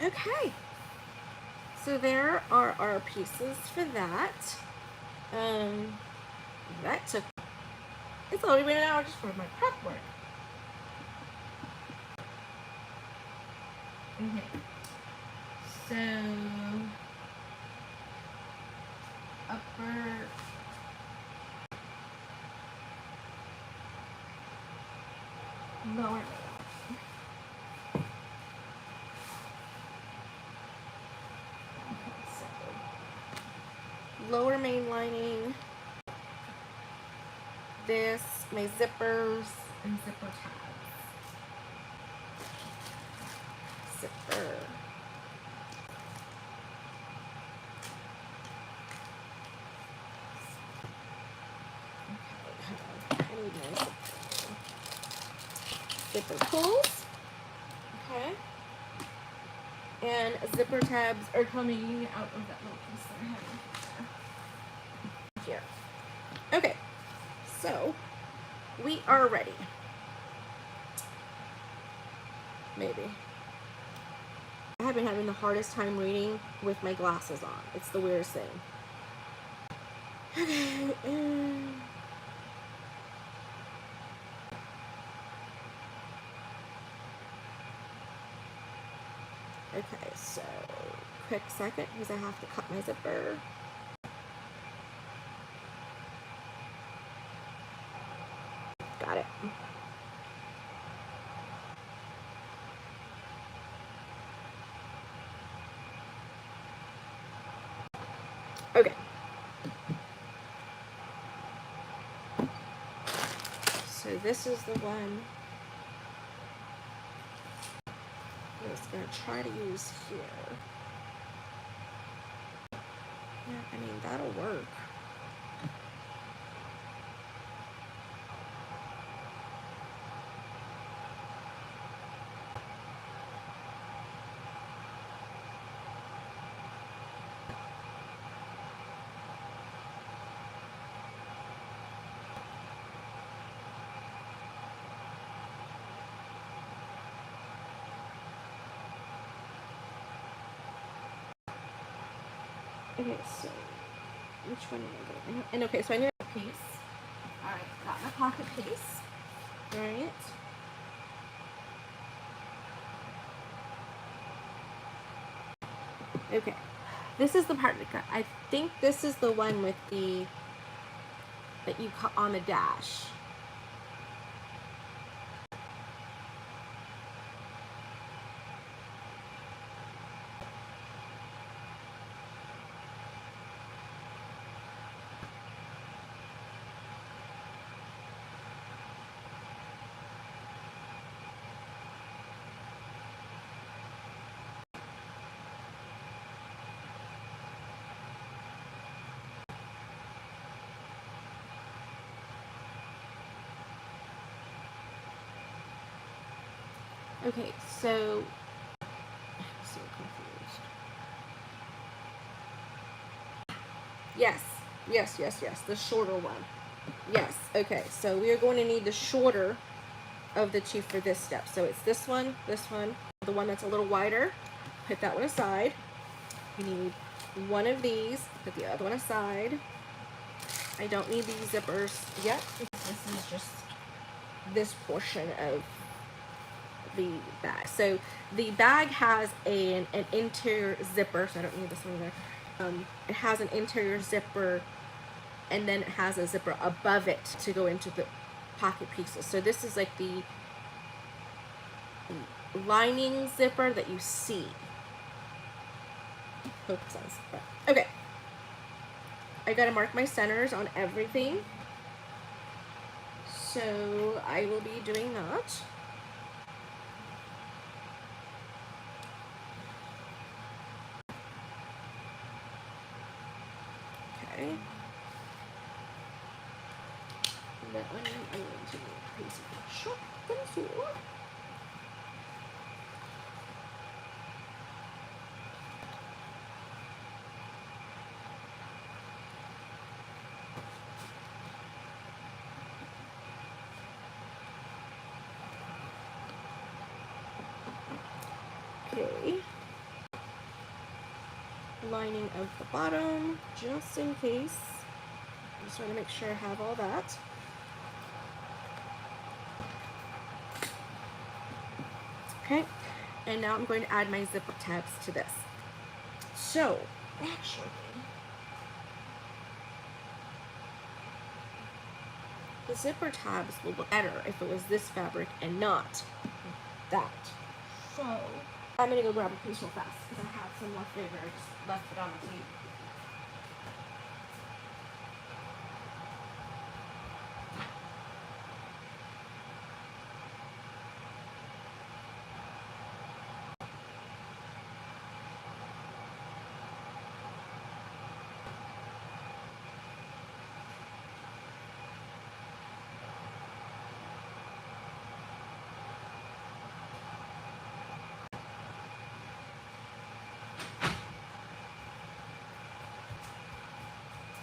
Okay. So there are our pieces for that. That took, it's already been an hour just for my prep work. Okay. So, upper, lower, lower main lining, this, my zippers, and zipper tabs. Zipper. Okay, I need my zipper pulls. Okay. And zipper tabs are coming out of that little piece that I have here. Okay, so we are ready. Maybe. I have been having the hardest time reading with my glasses on. It's the weirdest thing. Okay, okay, so quick second because I have to cut my zipper. Got it. Okay. So this is the one I was going to try to use here. Yeah, I mean, that'll work. Okay, so which one am I going? And okay, so I need a piece. All right, got my pocket piece. All right. Okay, this is the part that got. I think this is the one with the that you cut on the dash. Okay, so I'm so confused. Yes, the shorter one. Yes, okay, so we are going to need the shorter of the two for this step. So it's this one, the one that's a little wider. Put that one aside. We need one of these, put the other one aside. I don't need these zippers yet. This is just this portion of the bag. So the bag has an interior zipper, so I don't need this one either. It has an interior zipper, and then it has a zipper above it to go into the pocket pieces. So this is like the lining zipper that you see. Hope it sounds right. Okay. I gotta mark my centers on everything. So I will be doing that. Okay. That one I'm going to need a piece of sharp pencil. Okay. Lining of the bottom, just in case. I just want to make sure I have all that. Okay. And now I'm going to add my zipper tabs to this. So, actually, the zipper tabs will look better if it was this fabric and not that. So, I'm going to go grab a piece real fast because I have some left over. I just left it on the table.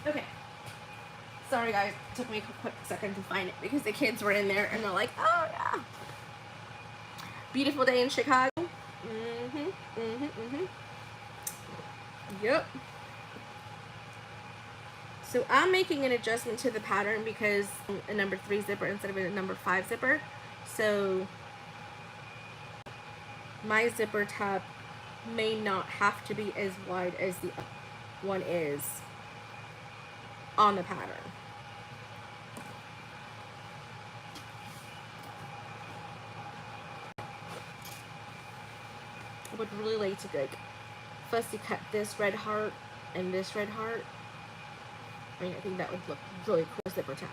Okay. Sorry guys, it took me a quick second to find it because the kids were in there and they're like, oh yeah. Beautiful day in Chicago. Yep. So I'm making an adjustment to the pattern because a number 3 zipper instead of a number 5 zipper. So my zipper tab may not have to be as wide as the one is on the pattern. I would really like to like fussy cut this red heart and this red heart. I mean, I think that would look really cool zipper tab.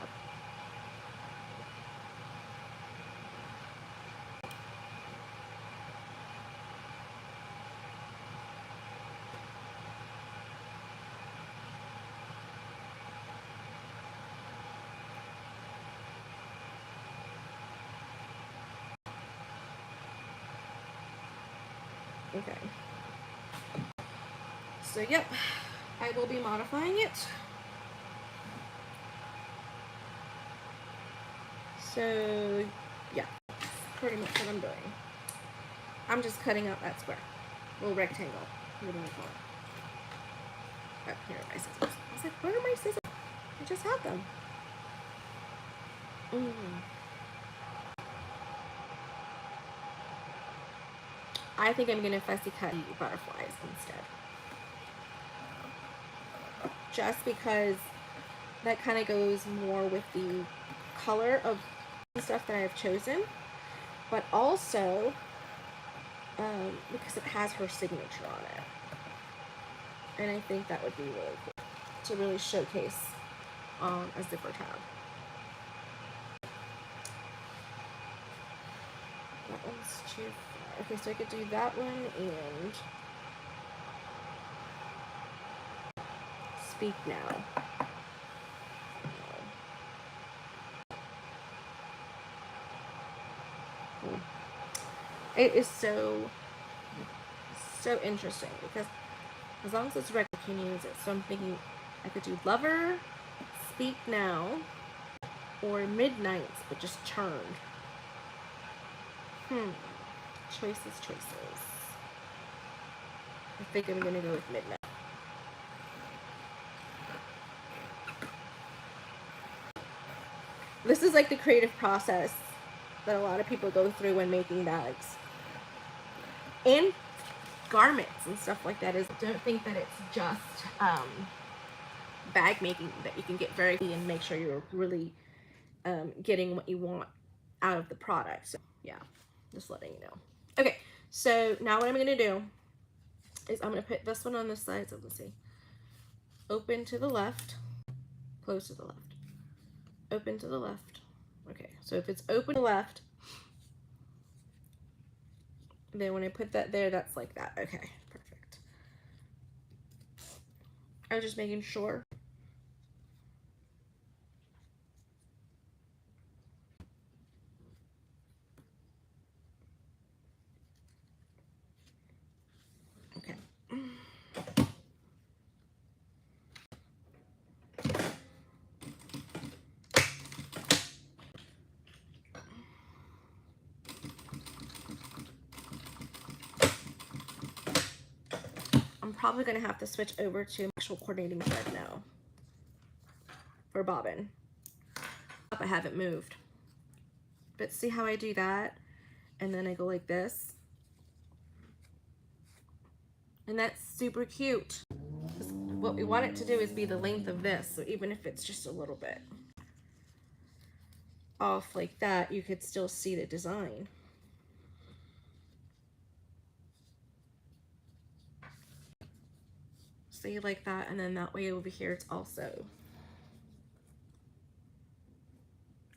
Okay. So, yep, I will be modifying it. So, yeah, that's pretty much what I'm doing. I'm just cutting out that square, little rectangle. What do I call it? Oh, here are my scissors. I was like, where are my scissors? I just had them. I think I'm going to fussy cut the butterflies instead. Just because that kind of goes more with the color of stuff that I've chosen. But also, because it has her signature on it. And I think that would be really cool to really showcase a zipper tab. That one's too far. Okay, so I could do that one and speak now. It is so interesting because as long as it's regular, I can use it. So I'm thinking I could do lover, speak now, or midnights, but just turned. Choices. I think I'm gonna go with midnight. This is like the creative process that a lot of people go through when making bags and garments and stuff like that. Is don't think that it's just bag making that you can get very and make sure you're really getting what you want out of the product. So yeah, just letting you know. Okay, so now what I'm gonna do is I'm gonna put this one on this side. So let's see. Open to the left, close to the left, open to the left. Okay, so if it's open to the left, then when I put that there, that's like that. Okay, perfect. I was just making sure. Okay. I'm probably going to have to switch over to actual coordinating thread now for bobbin. I haven't moved. But see how I do that? And then I go like this. And that's super cute. What we want it to do is be the length of this. So even if it's just a little bit off like that, you could still see the design. See, like that, and then that way over here it's also.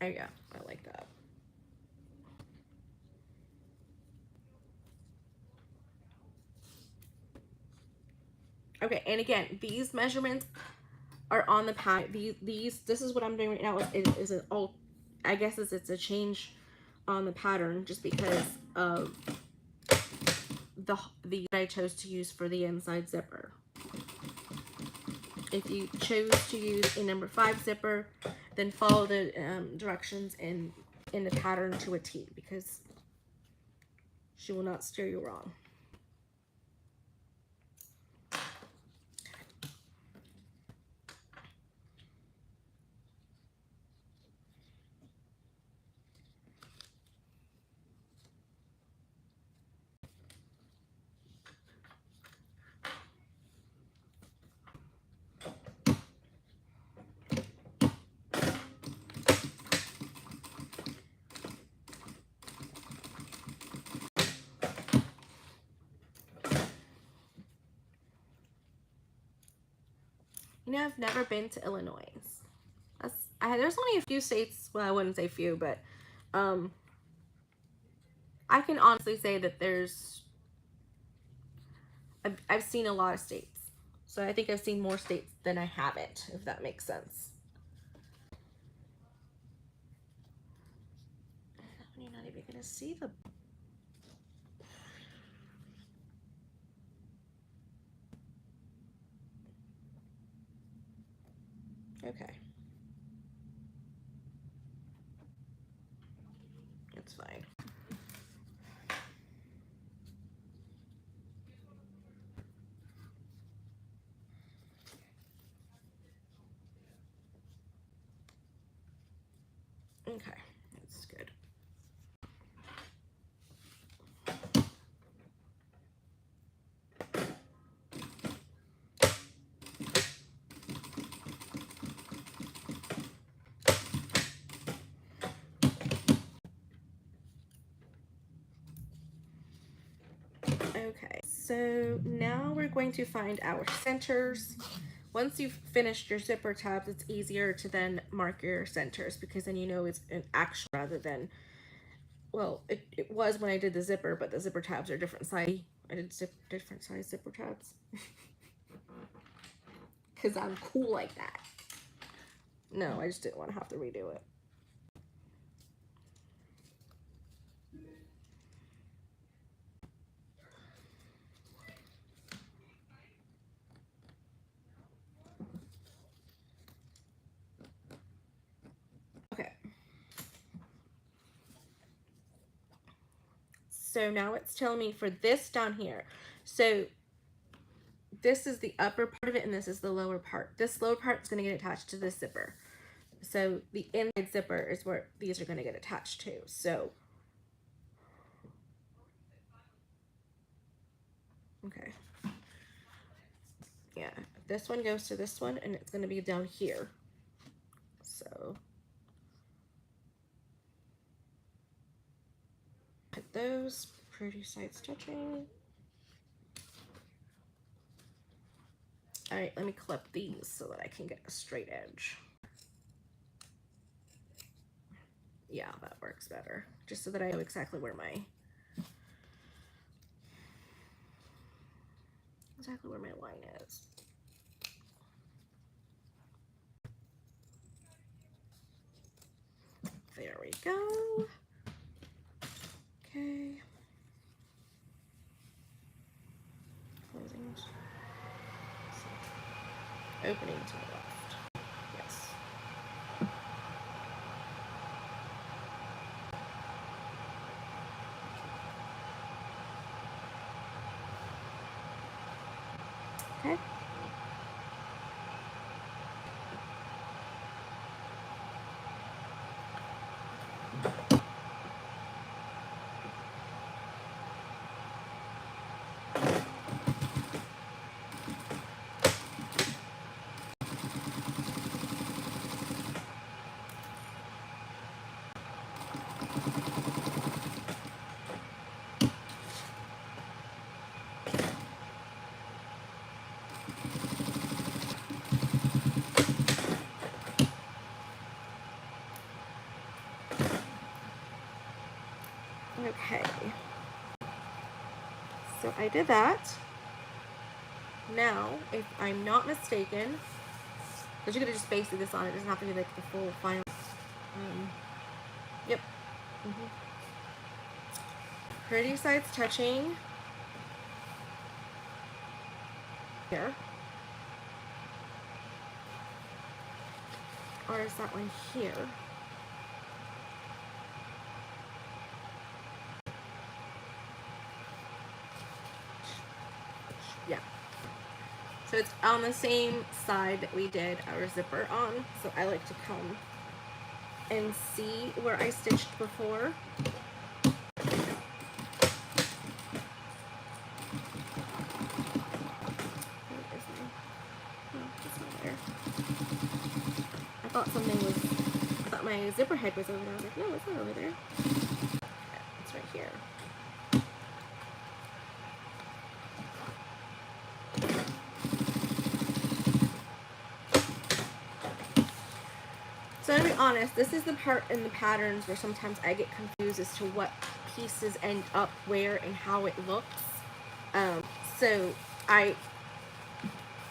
Oh yeah, I like that. Okay, and again, these measurements are on the pad. This is what I'm doing right now. Is an all, I guess it's a change on the pattern just because of the I chose to use for the inside zipper. If you chose to use a number 5 zipper, then follow the directions in the pattern to a T, because she will not steer you wrong. You know, I've never been to Illinois. There's only a few states, well, I wouldn't say few, but I can honestly say that I've seen a lot of states. So I think I've seen more states than I haven't, if that makes sense. You're not even going to see the... Okay. It's fine. Okay, that's good. Okay, so now we're going to find our centers. Once you've finished your zipper tabs, it's easier to then mark your centers, because then you know it's an actual rather than, well, it was when I did the zipper, but the zipper tabs are different size. I did different size zipper tabs because I'm cool like that. No, I just didn't want to have to redo it. So now it's telling me for this down here. So this is the upper part of it and this is the lower part. This lower part is going to get attached to this zipper. So the inside zipper is where these are going to get attached to. So, okay. Yeah, this one goes to this one and it's going to be down here. So, put those pretty sides touching. All right, let me clip these so that I can get a straight edge. Yeah, that works better. Just so that I know exactly where my line is. There we go. Okay. Closing. Opening to the left. Yes. Okay. Okay. So I did that. Now, if I'm not mistaken, because you could have just pasted this on, it doesn't have to be like the full final. Yep. Pretty sides touching. Here. Or is that one here? Yeah. So it's on the same side that we did our zipper on. So I like to come and see where I stitched before. I thought my zipper head was over there. I was like, no, it's not over there. Okay, it's right here. So to be honest, this is the part in the patterns where sometimes I get confused as to what pieces end up where and how it looks. So I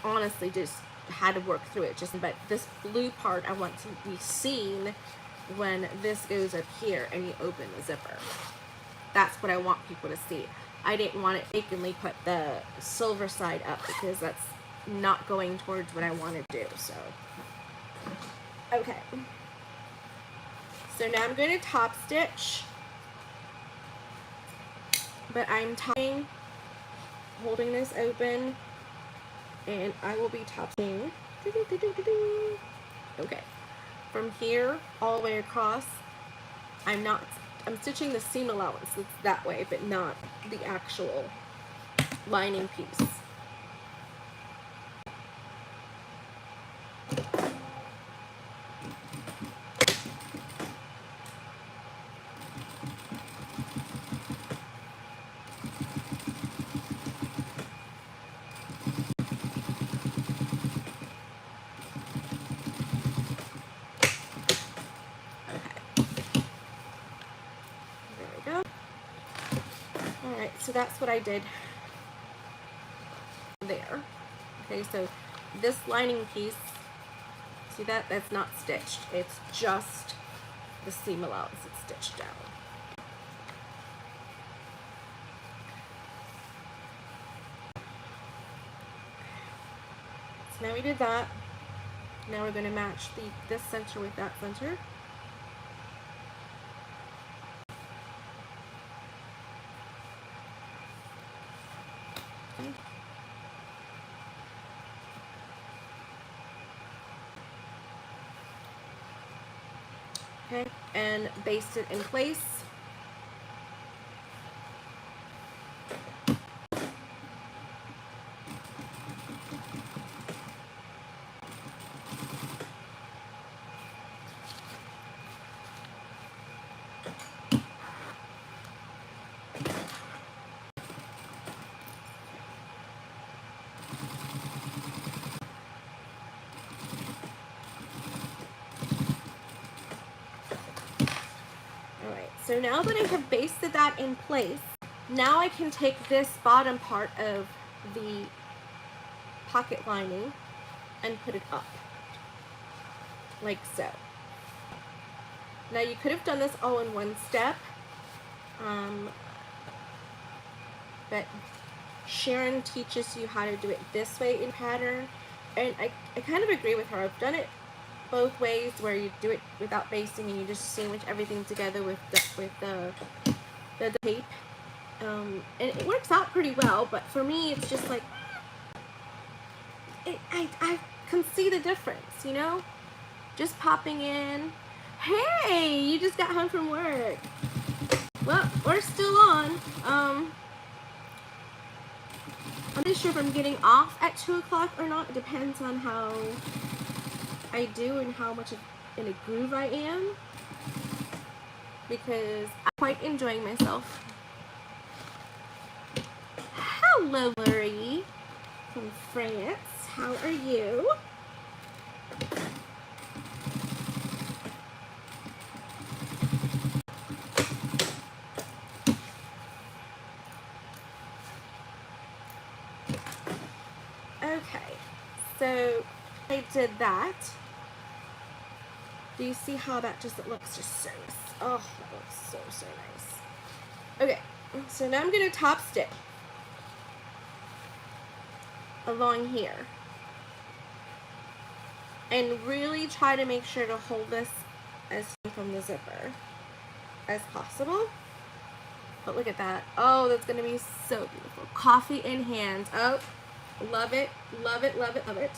honestly just had to work through it. But this blue part I want to be seen when this goes up here and you open the zipper. That's what I want people to see. I didn't want it mistakenly put the silver side up because that's not going towards what I want to do. So, okay. So now I'm going to top stitch, but I'm topping, holding this open, and I will be topping. Okay. From here all the way across, I'm stitching the seam allowance that way, but not the actual lining piece. So that's what I did there. Okay, so this lining piece, see that? That's not stitched. It's just the seam allowance that's stitched down. So now we did that. Now we're going to match this center with that center. okay, and baste it in place. Alright, so now that I have basted that in place, now I can take this bottom part of the pocket lining and put it up, like so. Now you could have done this all in one step, but Sharon teaches you how to do it this way in pattern, and I kind of agree with her. I've done it both ways, where you do it without basting and you just sandwich everything together with the tape, and it works out pretty well. But for me, it's just like I can see the difference, you know. Just popping in. Hey, you just got home from work. Well, we're still on. I'm not sure if I'm getting off at 2 o'clock or not. It depends on how I do and how much in a groove I am, because I'm quite enjoying myself. Hello, Marie from France. How are you? Okay, so I did that. Do you see how that just looks just so nice? Oh, that looks so nice. Okay, so now I'm gonna top stitch along here and really try to make sure to hold this as from the zipper as possible. But look at that. Oh, that's gonna be so beautiful. Coffee in hand. Oh, love it, love it, love it, love it.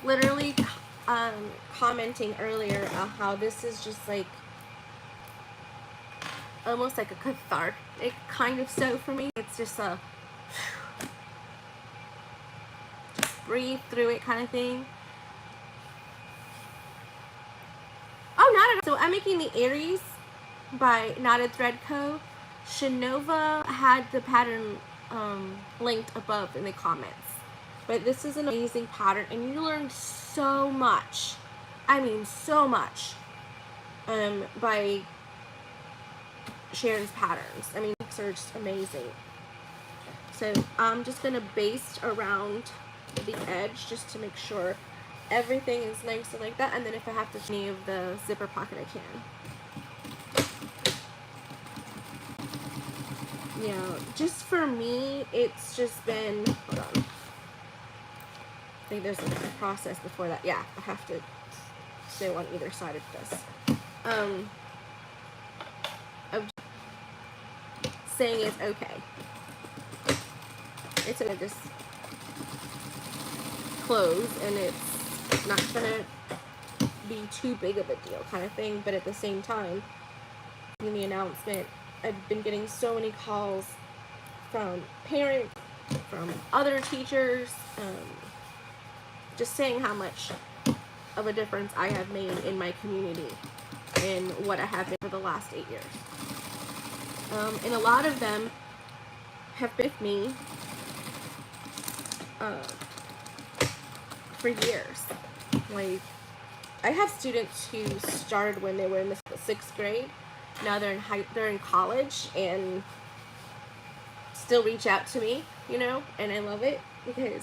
Literally commenting earlier how this is just like almost like a cathartic kind of sew for me. It's just a just breathe through it kind of thing. Oh, not at all. So I'm making the Aries by Knotted Thread Co. Shinova had the pattern linked above in the comments. But this is an amazing pattern, and you learn so much. I mean, so much by Sharon's patterns. I mean, they're just amazing. So I'm just going to baste around the edge just to make sure everything is nice and like that. And then if I have to any of the zipper pocket, I can. Yeah, just for me, it's just been, hold on. I think there's a process before that. Yeah, I have to sew on either side of this. Of saying it's okay. It's gonna just close, and it's not gonna be too big of a deal kind of thing. But at the same time, in the announcement, I've been getting so many calls from parents, from other teachers, just saying how much of a difference I have made in my community and what I have been for the last 8 years. And a lot of them have been with me for years. Like, I have students who started when they were in the 6th grade. Now they're in college and still reach out to me, you know, and I love it. because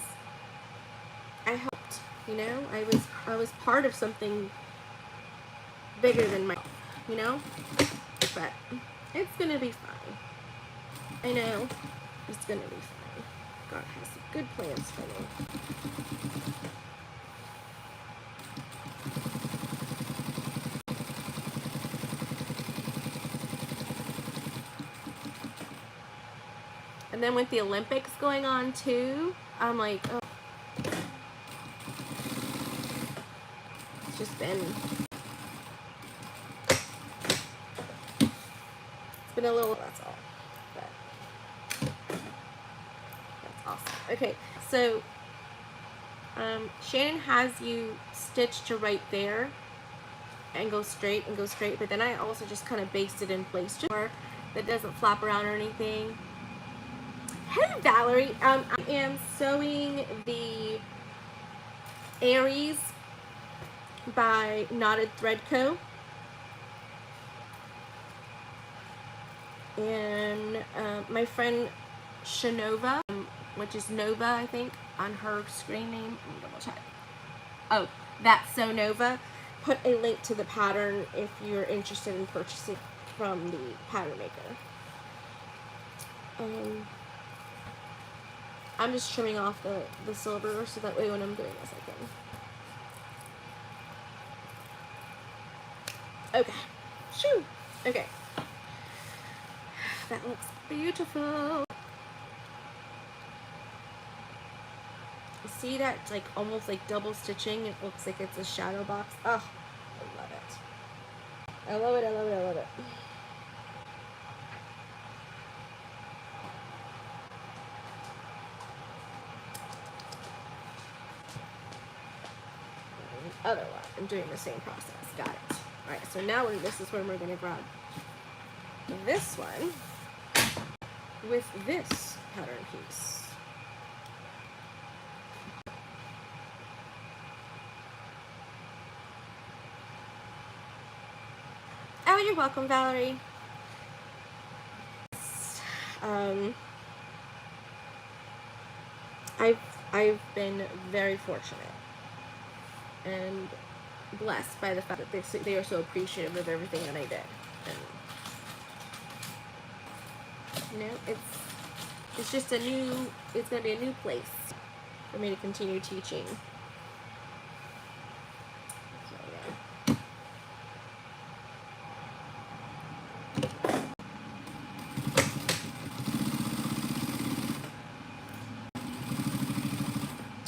I helped, you know, I was part of something bigger than myself, you know, but it's gonna be fine. I know it's gonna be fine. God has some good plans for me. And then with the Olympics going on too, I'm like, oh, it's just been, it's been a little, that's all. But that's awesome. Okay, so Shannon has you stitched to right there and go straight, but then I also just kind of based it in place just so that doesn't flap around or anything. Hey Valerie, I am sewing the Aries by Knotted Thread Co. And my friend Shanova, which is Nova, I think, on her screen name. Let me double check. Oh, that's So Nova. Put a link to the pattern if you're interested in purchasing from the pattern maker. I'm just trimming off the silver so that way when I'm doing this I can. Okay. Shoo. Okay. That looks beautiful. See that, like almost like double stitching? It looks like it's a shadow box. Oh, I love it. I love it, I love it, I love it. Other one. I'm doing the same process. Got it. Alright, so now this is when we're going to grab this one with this pattern piece. Oh, you're welcome, Valerie. I've been very fortunate and blessed by the fact that they are so appreciative of everything that I did. And, you know, it's just it's gonna be a new place for me to continue teaching. So, yeah.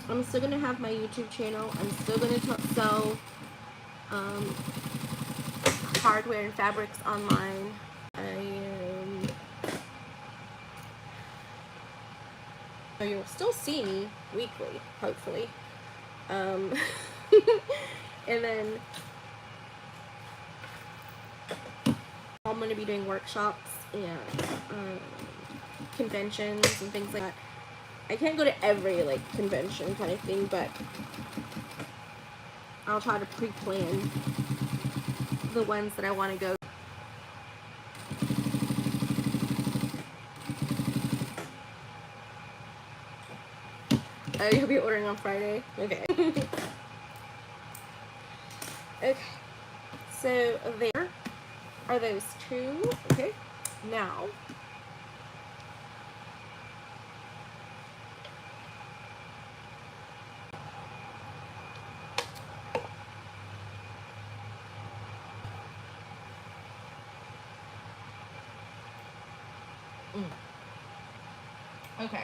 I'm still gonna have my YouTube channel. I'm still gonna sell hardware and fabrics online. So you'll still see me weekly, hopefully. And then I'm going to be doing workshops and conventions and things like that. I can't go to every like convention kind of thing, but I'll try to pre-plan the ones that I want to go. You'll be ordering on Friday? Okay. Okay. So there are those two. Okay. Now, okay.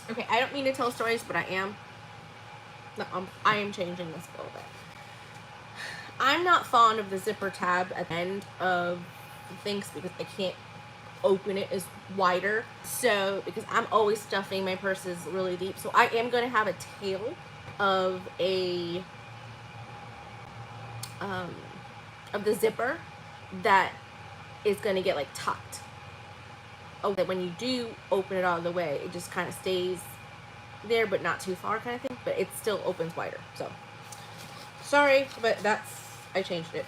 Okay, I don't mean to tell stories, but I am. No, I am changing this a little bit. I'm not fond of the zipper tab at the end of things because I can't open it as wider. So, because I'm always stuffing my purses really deep. So I am going to have a tail of of the zipper that is going to get like tucked. Oh, that when you do open it all the way, it just kind of stays there, but not too far kind of thing. But it still opens wider. So, sorry, but that's, I changed it.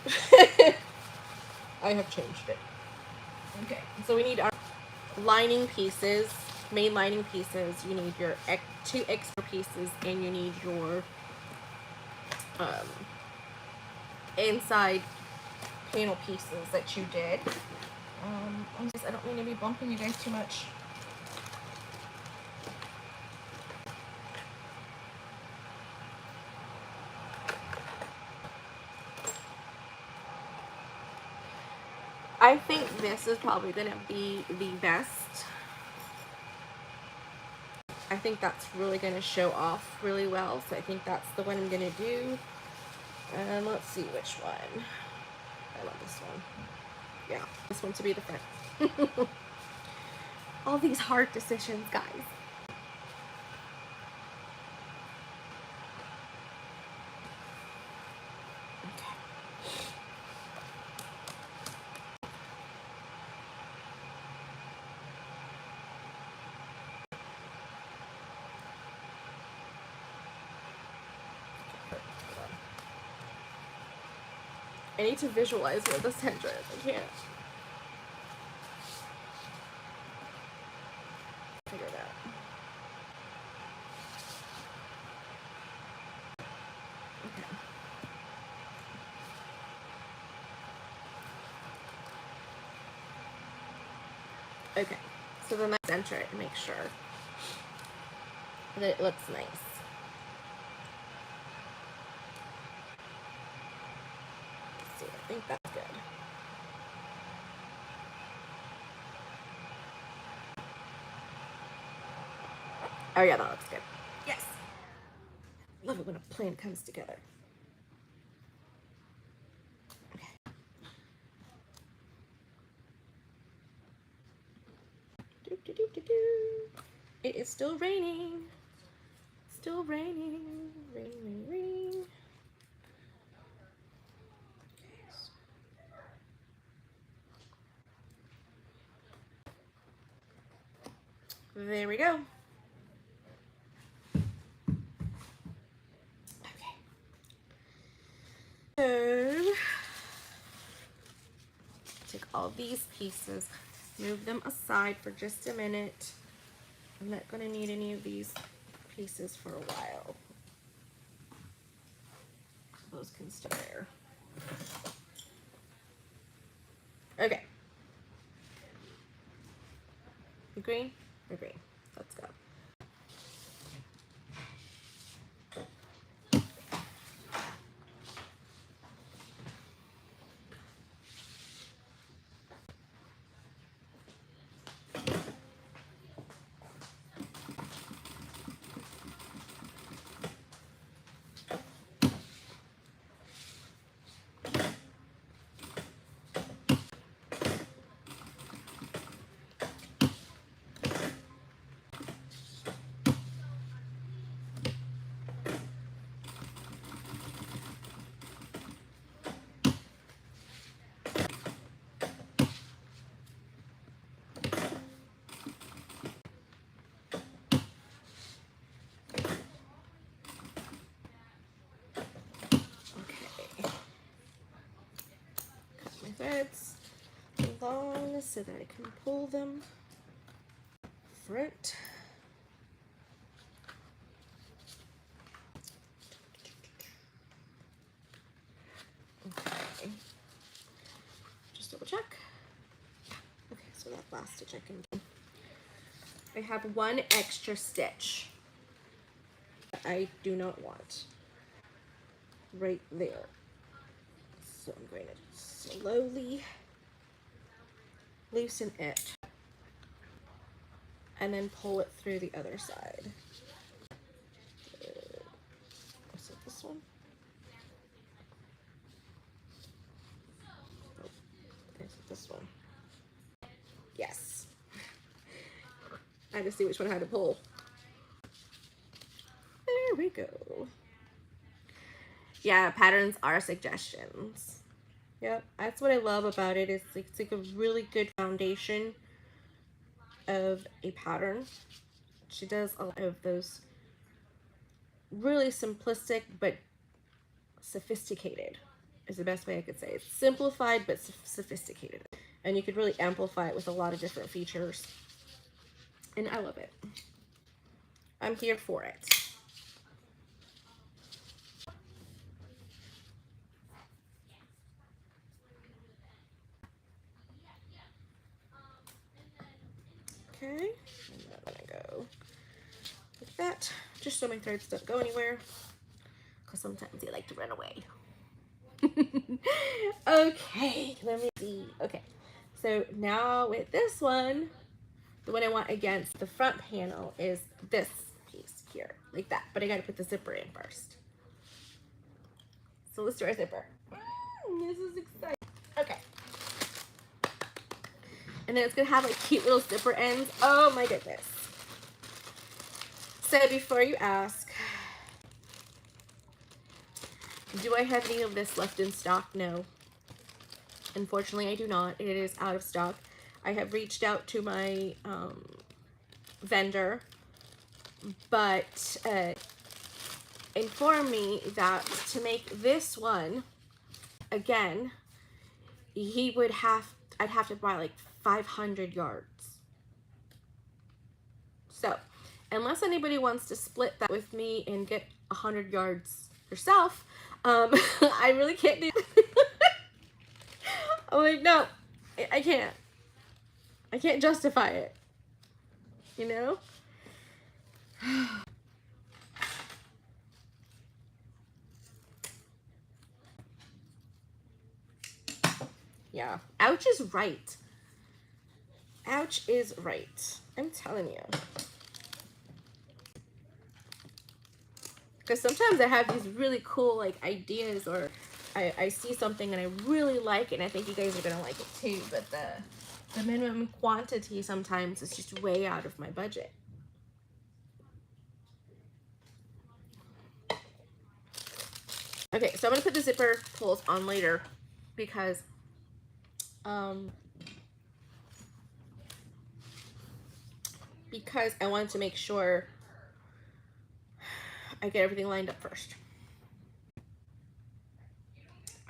I have changed it. Okay, so we need our lining pieces, main lining pieces. You need your 2 extra pieces, and you need your inside panel pieces that you did. I don't mean to be bumping you guys too much. I think this is probably going to be the best. I think that's really going to show off really well, so I think that's the one I'm going to do. And let's see which one. I love this one. Yeah, this one to be the front. All these hard decisions, guys. I need to visualize where the center is. I can't figure it out. Okay, so then I center it and make sure that it looks nice. Let's see, I think that's good. Oh yeah, that looks good. Yes! Love it when a plan comes together. Okay. It is still raining. Still raining. Raining, raining. There we go. Okay. So, take all these pieces, move them aside for just a minute. I'm not going to need any of these pieces for a while. Those can stay there. Okay. Green? Green. Let's go. Threads long so that I can pull them front. Okay, just double check. Okay, so that last stitch I can do. I have one extra stitch that I do not want right there. So I'm going to slowly loosen it and then pull it through the other side. Is it this one? Oh, is it this one? Yes. I had to see which one I had to pull. There we go. Yeah, patterns are suggestions. Yep, that's what I love about it. It's like a really good foundation of a pattern. She does a lot of those really simplistic but sophisticated is the best way I could say it. It's simplified but sophisticated. And you could really amplify it with a lot of different features. And I love it. I'm here for it. Okay, and I'm gonna go like that, just so my threads don't go anywhere, because sometimes they like to run away. Okay, let me see. Okay, so now with this one, the one I want against the front panel is this piece here, like that. But I gotta put the zipper in first. So let's do our zipper. This is exciting. Okay. And then it's gonna have like cute little zipper ends. Oh my goodness. So before you ask, do I have any of this left in stock? No. Unfortunately, I do not. It is out of stock. I have reached out to my vendor, but informed me that to make this one, again, I'd have to buy like 500 yards. So, unless anybody wants to split that with me and get 100 yards yourself, I really can't do I'm like, no, I can't. I can't justify it. You know? Yeah. Ouch is right. Ouch is right. I'm telling you. Because sometimes I have these really cool like ideas, or I see something and I really like it, and I think you guys are gonna like it too, but the minimum quantity sometimes is just way out of my budget. Okay, so I'm gonna put the zipper pulls on later because I wanted to make sure I get everything lined up first.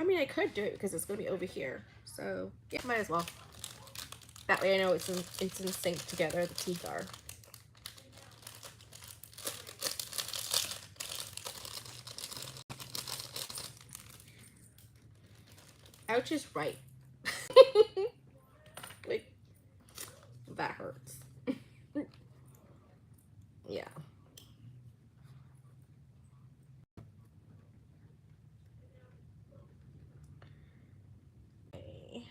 I mean, I could do it because it's gonna be over here, so yeah, might as well. That way I know it's in sync together, the teeth are. Ouch is right. Like, that hurts. Yeah. Okay.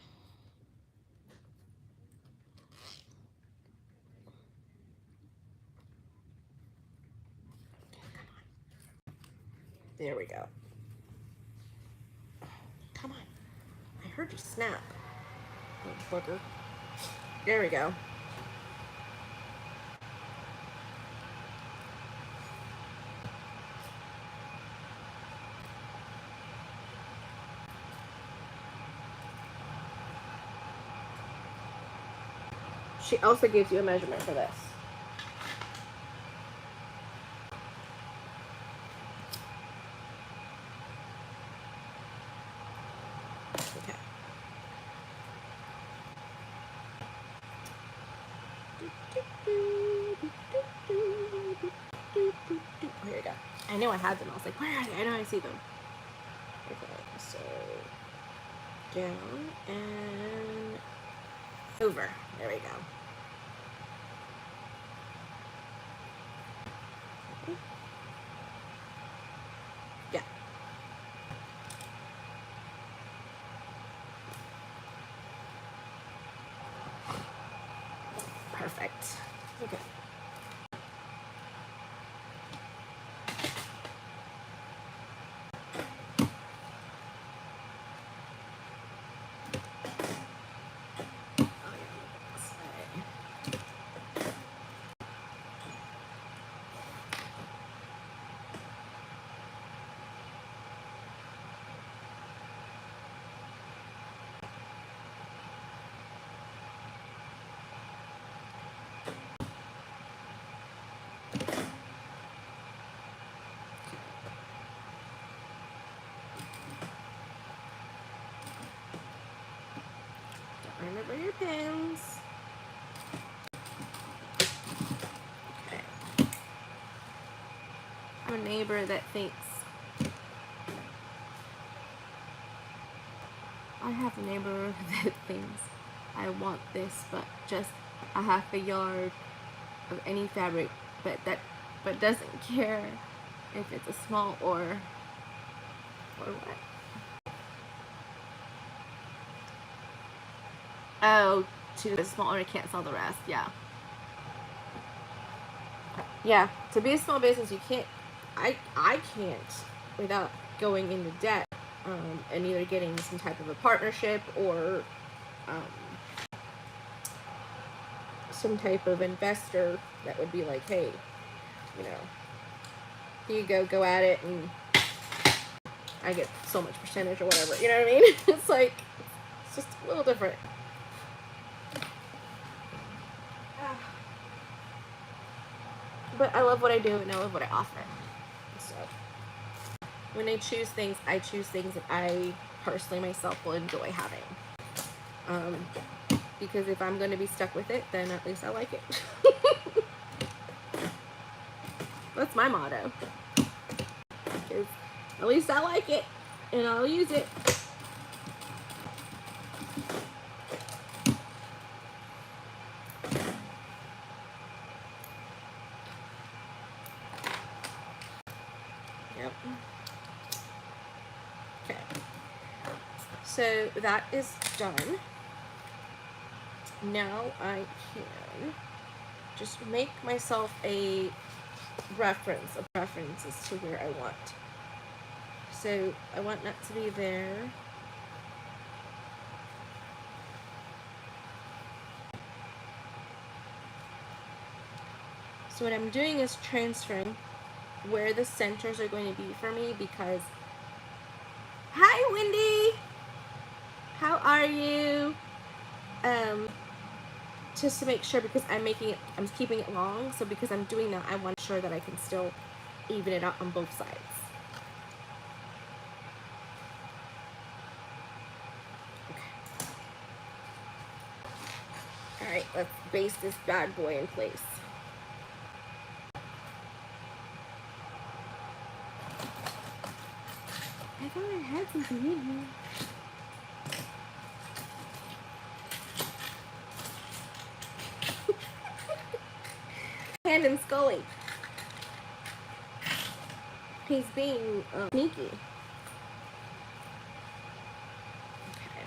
There we go. Come on. I heard you snap. Little booger. There we go. She also gives you a measurement for this. Okay. Here you go. I know I had them. I was like, where are they? I know I see them. Okay, so down and over. There we go. Okay. Yeah. Perfect. Okay. depends. Okay. I'm a neighbor that thinks I have a neighbor that thinks I want this, but just a half a yard of any fabric, but doesn't care if it's a small or what? Oh, to a small order can't sell the rest. Yeah. Yeah. To be a small business, you can't. I can't without going into debt, and either getting some type of a partnership or some type of investor that would be like, hey, you know, here you go at it, and I get so much percentage or whatever. You know what I mean? It's like, it's just a little different. But I love what I do and I love what I offer. So when I choose things that I personally myself will enjoy having. Because if I'm going to be stuck with it, then at least I like it. That's my motto. Because at least I like it and I'll use it. Yep. Okay. So that is done. Now I can just make myself a reference as to where I want. So I want that to be there. So what I'm doing is transferring where the centers are going to be for me, because hi Wendy, how are you? Just to make sure, because I'm keeping it long, so because I'm doing that, I want to make sure that I can still even it out on both sides. Okay. Alright, let's base this bad boy in place. I thought I had something in here. Hand and Scully. He's being sneaky. Okay.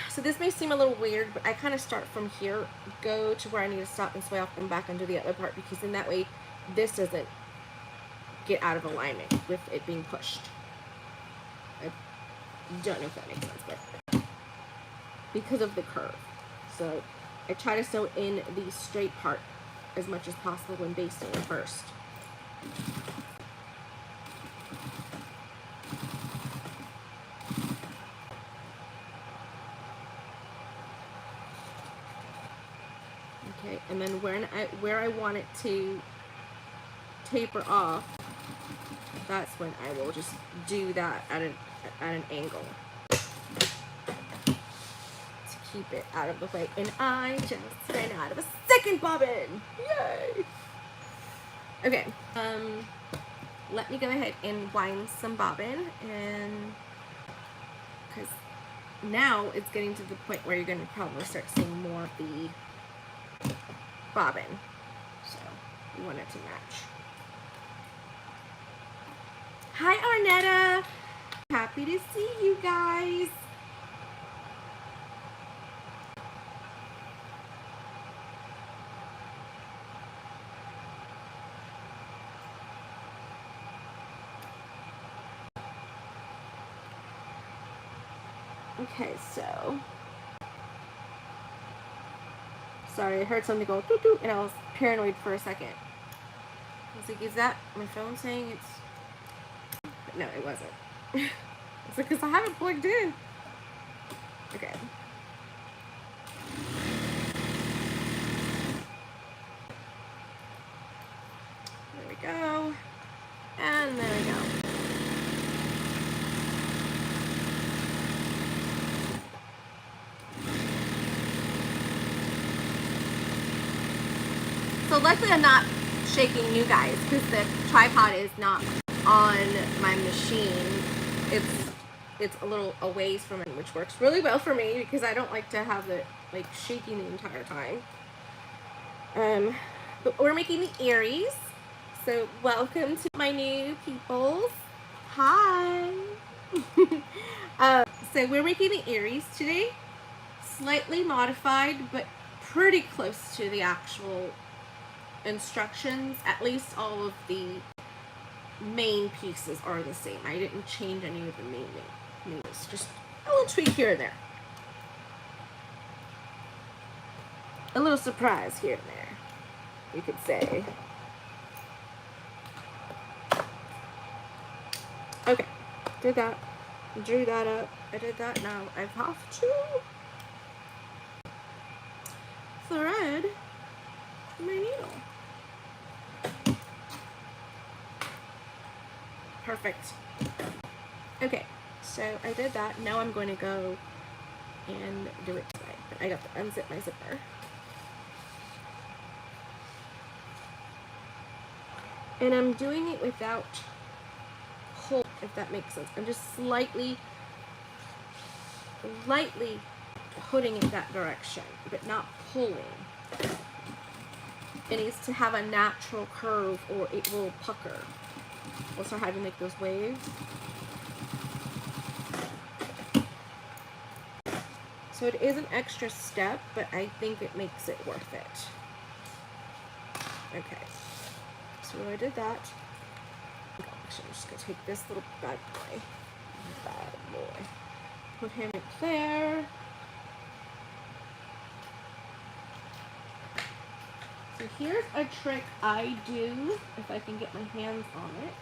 So this may seem a little weird, but I kind of start from here, go to where I need to stop and sway off and back onto the other part, because in that way this doesn't get out of alignment with it being pushed. I don't know if that makes sense, but because of the curve. So I try to sew in the straight part as much as possible when basting it first. Okay, and then where I want it to taper off, that's when I will just do that at an angle to keep it out of the way. And I just ran out of a second bobbin. Yay! Okay, let me go ahead and wind some bobbin, and because now it's getting to the point where you're going to probably start seeing more of the bobbin, so you want it to match. Hi Arnetta, happy to see you guys. Okay, so sorry, I heard something go doo doo, and I was paranoid for a second. I was like, is that my phone saying it's? But no, it wasn't. It's like, because I haven't plugged in. Okay. There we go. And there we go. So luckily I'm not shaking you guys because the tripod is not on my machine. It's a little away from it, which works really well for me because I don't like to have it like shaking the entire time. But we're making the earrings. So welcome to my new peoples. Hi. So we're making the earrings today. Slightly modified, but pretty close to the actual instructions. At least all of the main pieces are the same. I didn't change any of the main needles. Just a little tweak here and there. A little surprise here and there, you could say. Okay, did that. Drew that up. I did that. Now I have to thread my needle. Perfect. Okay, so I did that. Now I'm going to go and do it today. I got to unzip my zipper. And I'm doing it without pull, if that makes sense. I'm just lightly putting it that direction, but not pulling. It needs to have a natural curve or it will pucker. We'll start having like those waves. So it is an extra step, but I think it makes it worth it. Okay, so I did that. Actually, I'm just gonna take this little bad boy, put him in there. So here's a trick I do, if I can get my hands on it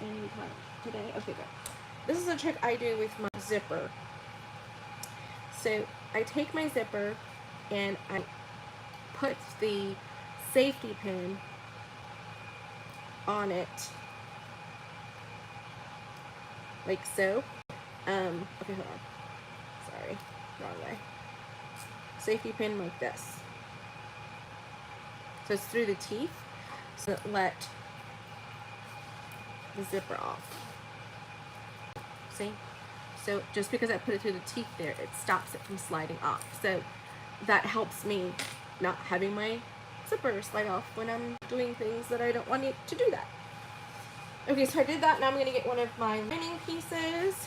anytime today. Okay, good. This is a trick I do with my zipper. So I take my zipper and I put the safety pin on it, like so. Okay, hold on. Sorry, wrong way. Safety pin like this. So it's through the teeth, so let the zipper off. See? So just because I put it through the teeth there, it stops it from sliding off. So that helps me not having my zipper slide off when I'm doing things that I don't want it to do that. Okay, so I did that. Now I'm going to get one of my lining pieces.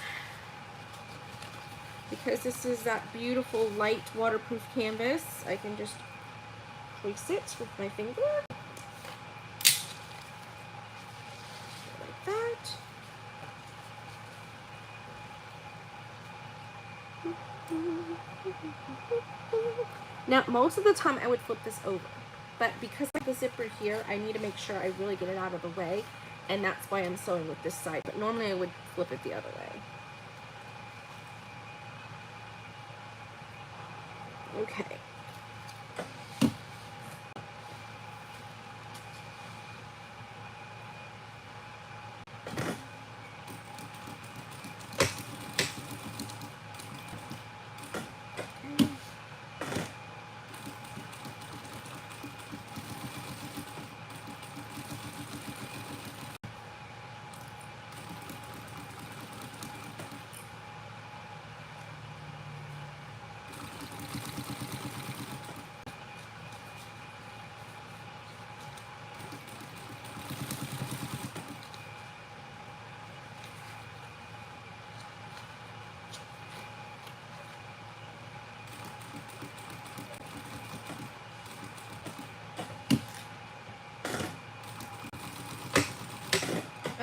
Because this is that beautiful light waterproof canvas, I can just crease it with my finger. Like that. Now, most of the time I would flip this over, but because I have the zipper here, I need to make sure I really get it out of the way, and that's why I'm sewing with this side, but normally I would flip it the other way. Okay.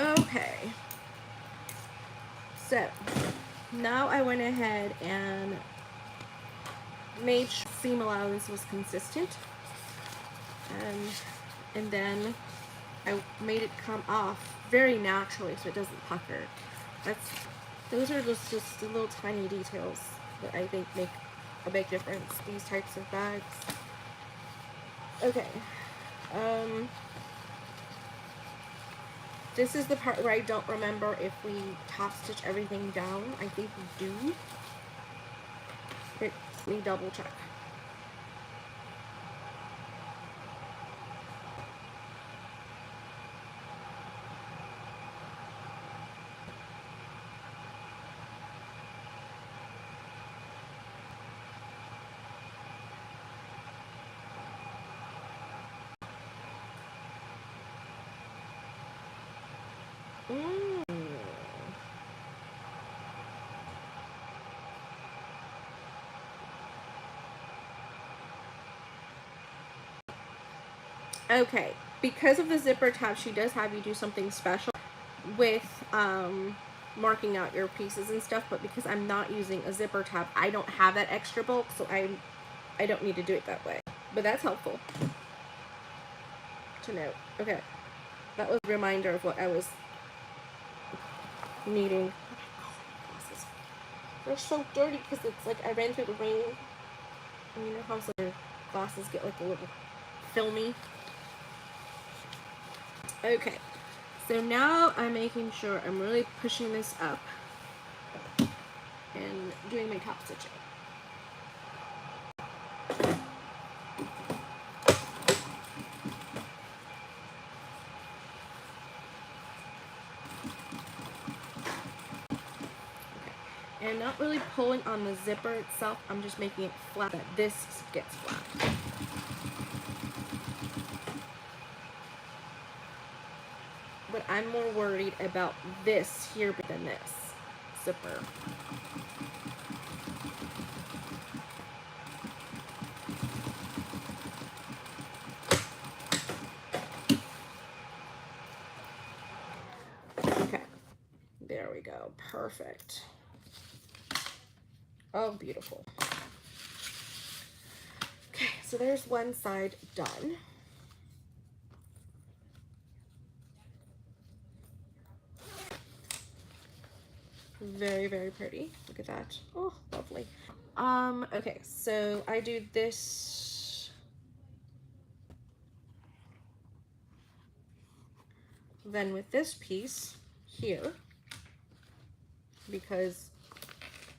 Okay, so now I went ahead and made sure seam allowance was consistent, and then I made it come off very naturally so it doesn't pucker. Those are just the little tiny details that I think make a big difference, these types of bags. Okay, this is the part where I don't remember if we top stitch everything down. I think we do. Let me double check. Okay, because of the zipper tab, she does have you do something special with marking out your pieces and stuff, but because I'm not using a zipper tab, I don't have that extra bulk, so I don't need to do it that way. But that's helpful to know. Okay, that was a reminder of what I was needing. Glasses. They're so dirty because it's like I ran through the rain. And you know how some your glasses get like a little filmy. Okay, so now I'm making sure I'm really pushing this up and doing my top stitching. And not really pulling on the zipper itself, I'm just making it flat, that this gets flat. But I'm more worried about this here than this zipper. Okay, there we go, perfect. Oh, beautiful. Okay, so there's one side done. Very, very pretty. Look at that. Oh, lovely. Okay, so I do this. Then with this piece here, because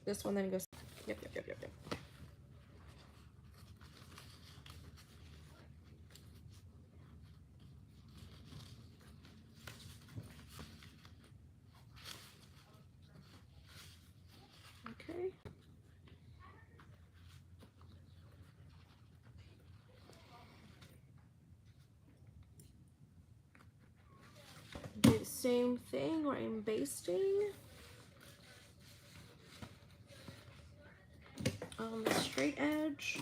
this one then goes, yep. Okay. Do the same thing where I'm basting on the straight edge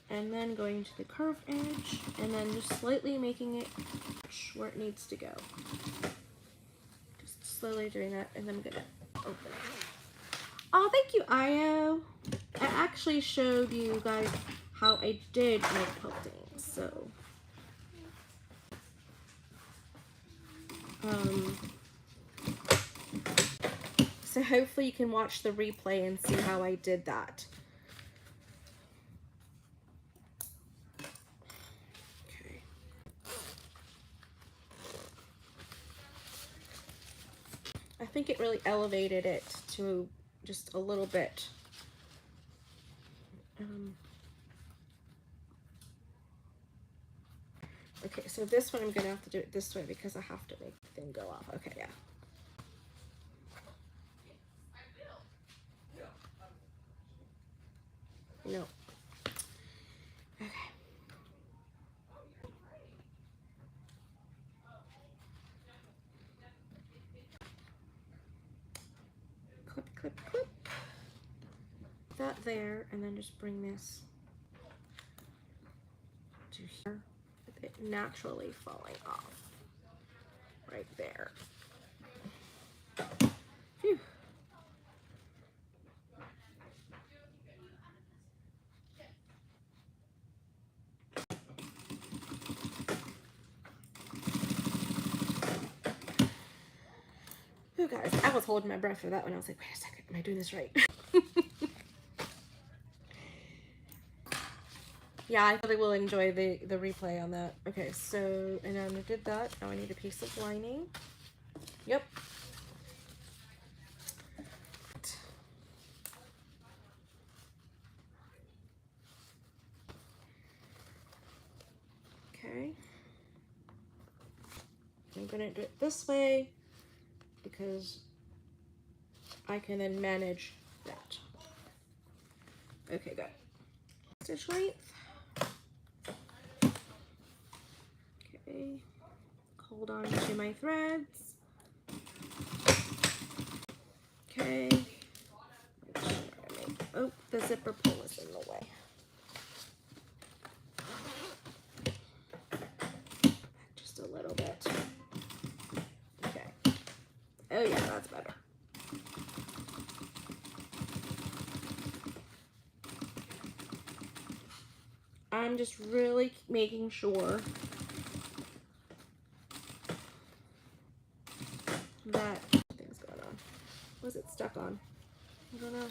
and then going to the curved edge and then just slightly making it where it needs to go. Just slowly doing that, and then I'm gonna open it. Oh, thank you, Io. I actually showed you guys how I did my quilting, so so hopefully you can watch the replay and see how I did that. Okay. I think it really elevated it to just a little bit. Okay, so this one I'm gonna have to do it this way because I have to make the thing go off. Okay, yeah. No. Okay. Clip. That there, and then just bring this to here, with it naturally falling off. Right there. Phew. Oh, guys, I was holding my breath for that one. I was like, wait a second, am I doing this right? Yeah, I thought I will enjoy the replay on that. Okay, so, and then I did that. Now I need a piece of lining. Yep. Okay. I'm gonna do it this way because I can then manage that. Okay, good. Stitch length. Okay. Hold on to my threads. Okay. Oh, the zipper pull is in the way. Oh yeah, that's better. I'm just really making sure that thing's going on. Was it stuck on? I don't know.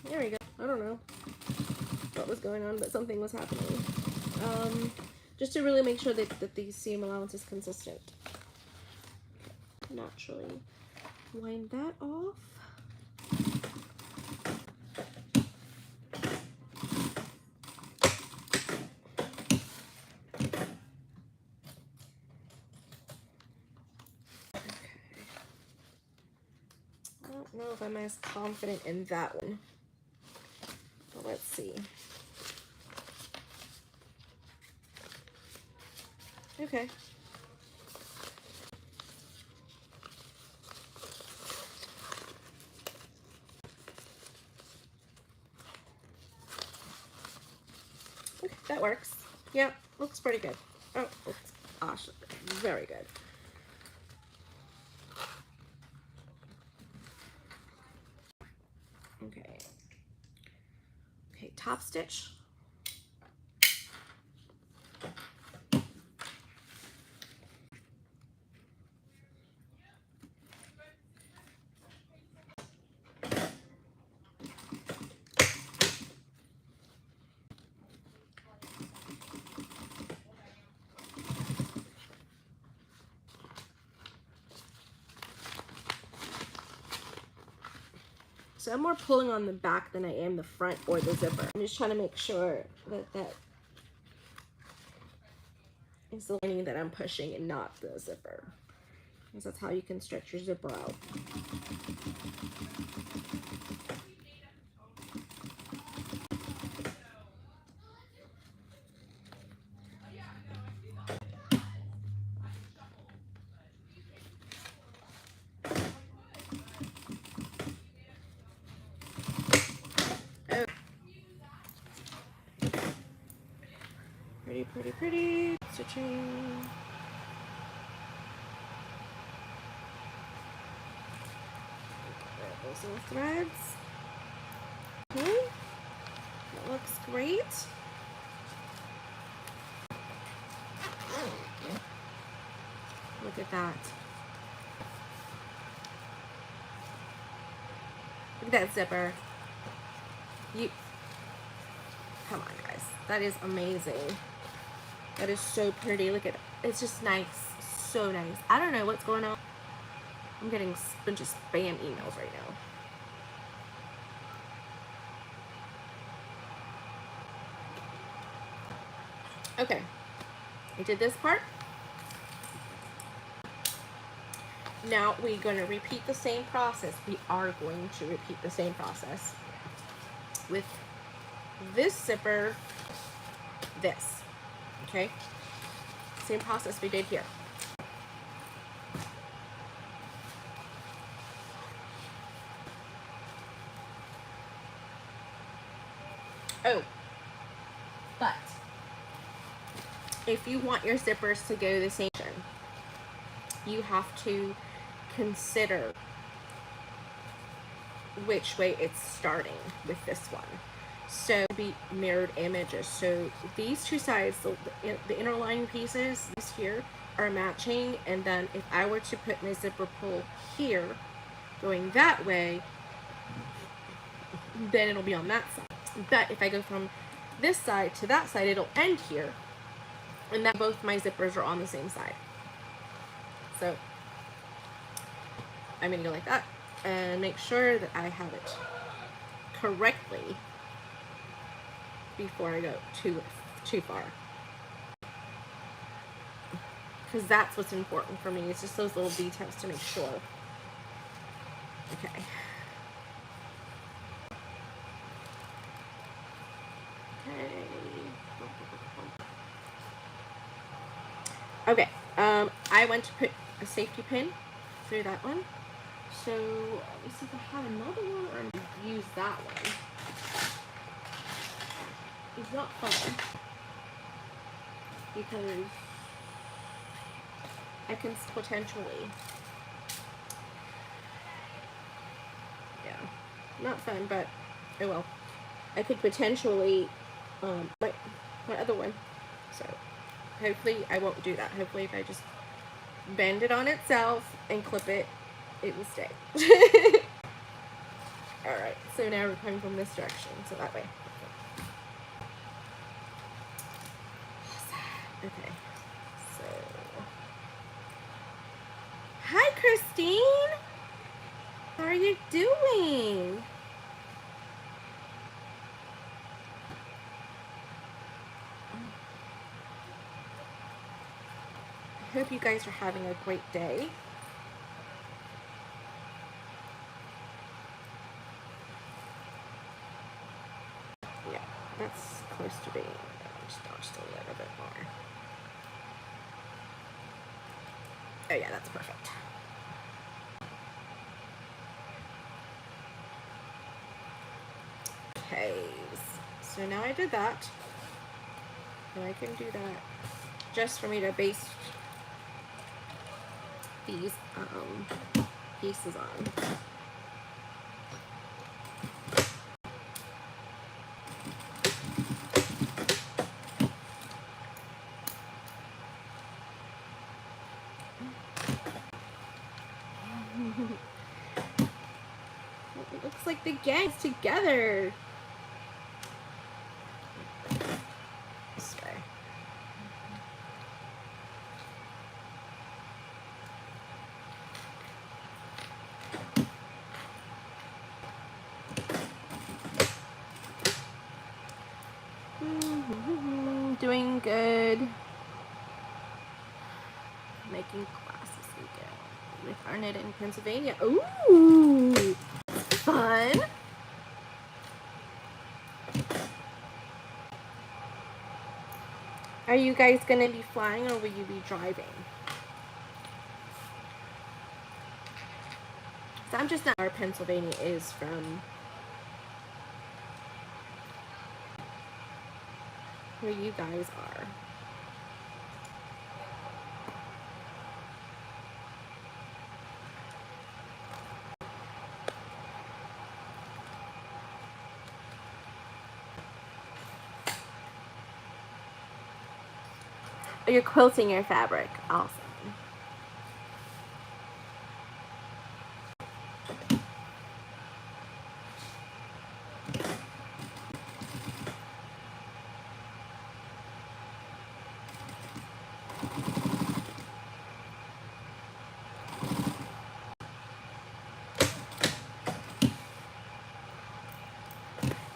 There we go. I don't know what was going on, but something was happening. Just to really make sure that the seam allowance is consistent. Naturally wind that off. I don't know if I'm as confident in that one. But let's see. Okay. Okay, that works. Yep, looks pretty good. Oh, gosh, very good. Okay. Okay, top stitch. So I'm more pulling on the back than I am the front or the zipper. I'm just trying to make sure that that is the lining that I'm pushing and not the zipper. Because that's how you can stretch your zipper out. Pretty, pretty, pretty. Stitching. Those little threads. Okay. That looks great. Look at that. Look at that zipper. Come on, guys. That is amazing. That is so pretty. Look at it. It's just nice. So nice. I don't know what's going on. I'm getting a bunch of spam emails right now. Okay. I did this part. Now we're going to repeat the same process. We are going to repeat the same process with this zipper, this. Okay? Same process we did here. Oh, but if you want your zippers to go the same, you have to consider which way it's starting with this one. So be mirrored images. So these two sides, the interlining pieces, these here are matching, and then if I were to put my zipper pull here, going that way, then it'll be on that side. But if I go from this side to that side, it'll end here, and that both my zippers are on the same side. So I'm gonna go like that and make sure that I have it correctly before I go too far, because that's what's important for me. It's just those little details to make sure. Okay. Okay. I went to put a safety pin through that one. So let me see if I have another one, or I'm gonna use that one. is not fun because I can potentially, yeah, not fun, but oh well. I could potentially, my other one. So hopefully I won't do that. Hopefully if I just bend it on itself and clip it, it will stay. Alright, so now we're coming from this direction, so that way. Okay, so. Hi, Christine! How are you doing? I hope you guys are having a great day. Yeah, that's close to being just a little bit more. Oh yeah, that's perfect. Okay, so now I did that, and I can do that just for me to base these pieces on. It looks like the gang's together. This way. Doing good. Making class this weekend with Arnett in Pennsylvania. Ooh, fun. Are you guys gonna be flying or will you be driving? So I'm just not where Pennsylvania is from. Where you guys are. Oh, you're quilting your fabric. Awesome.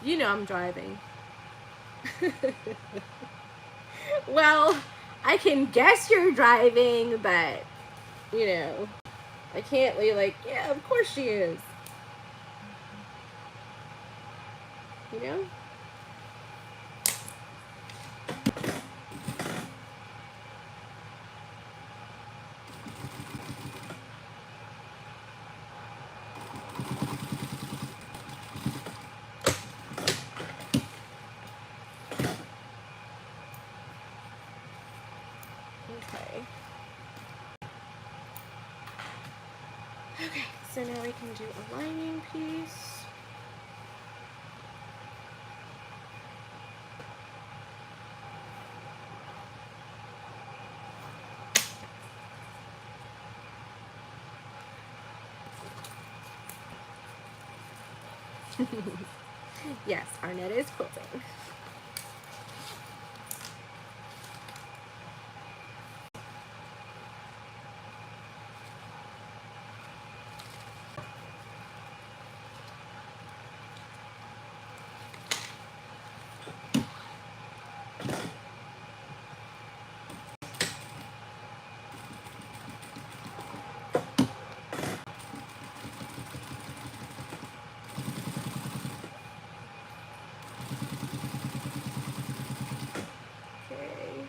You know I'm driving. Well, I can guess you're driving, but, you know, I can't be like, yeah, of course she is. You know? Okay. Okay, so now we can do a lining piece. Yes, Arnett is quilting. Okay.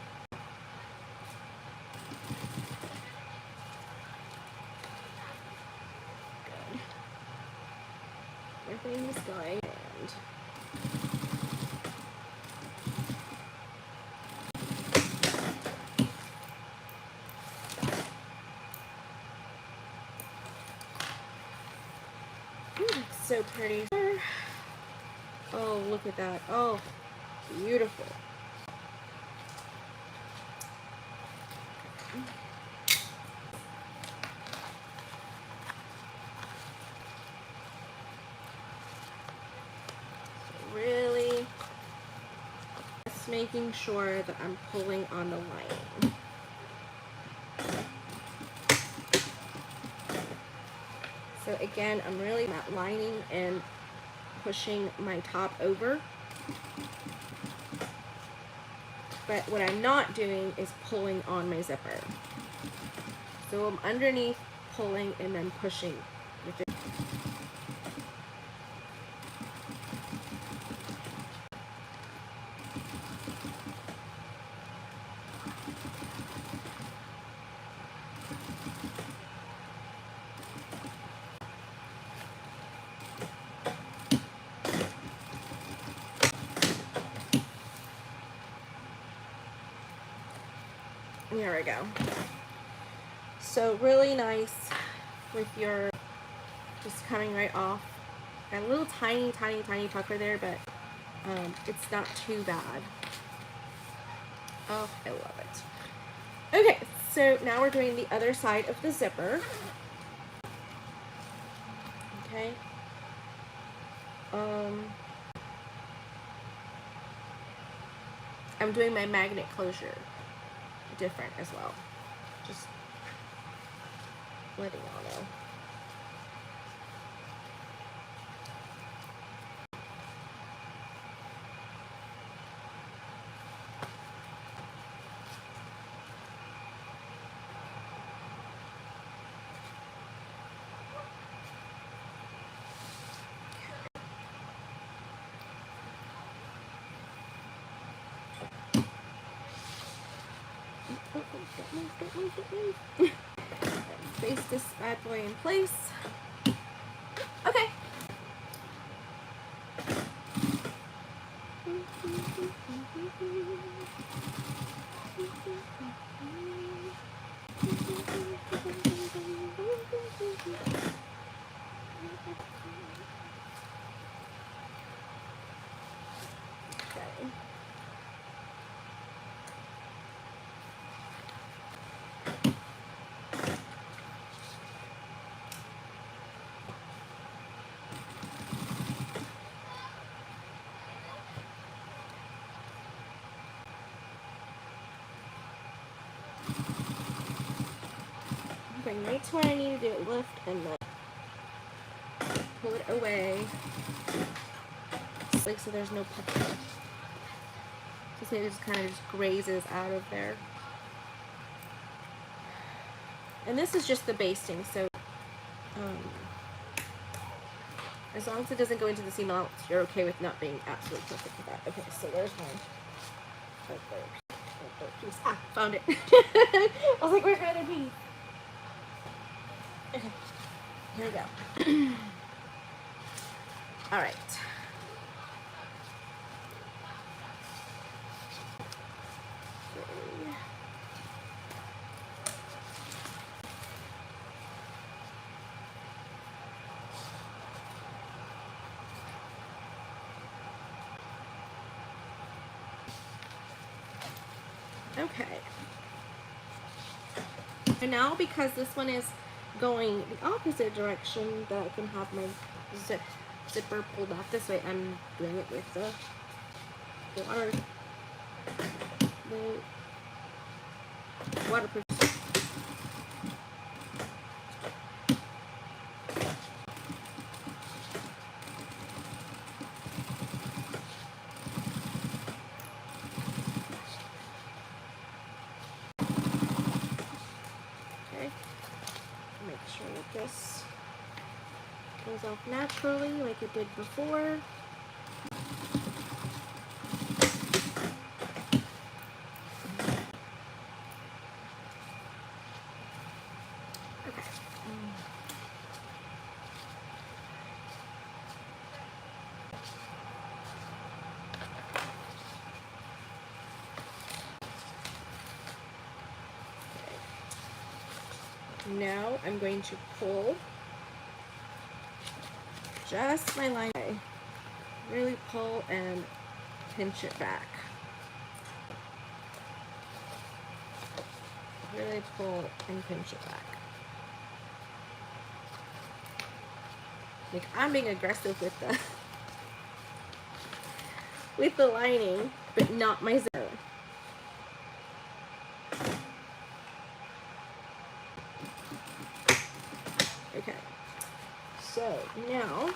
Good. Everything is going and so pretty. Oh, look at that. Oh, beautiful. Really just making sure that I'm pulling on the lining. So again, I'm really not lining and pushing my top over. But what I'm not doing is pulling on my zipper. So I'm underneath, pulling, and then pushing with it. There we go. So really nice with your just coming right off. Got a little tiny tucker there, but it's not too bad. Oh, I love it. Okay, so now we're doing the other side of the zipper. Okay. I'm doing my magnet closure different as well. Just letting y'all know. Don't move. Face this bad boy in place. Okay. Bring right to where I need to do it, lift, and then pull it away. Like so there's no pucker. Just maybe it just kind of just grazes out of there. And this is just the basting, so as long as it doesn't go into the seam allowance, you're okay with not being absolutely perfect with that. Okay, so there's my piece. Ah, found it. I was like, where's my other piece? Okay, here we go. All right. Okay. And now because this one is going the opposite direction, that I can have my zipper pulled back this way, I'm doing it with the waterproof. Make sure that this goes off naturally like it did before. Okay. Now I'm going to pull adjust my line. Really pull and pinch it back. Really pull and pinch it back. Like, I'm being aggressive with the lining, but not my zone. Okay, so now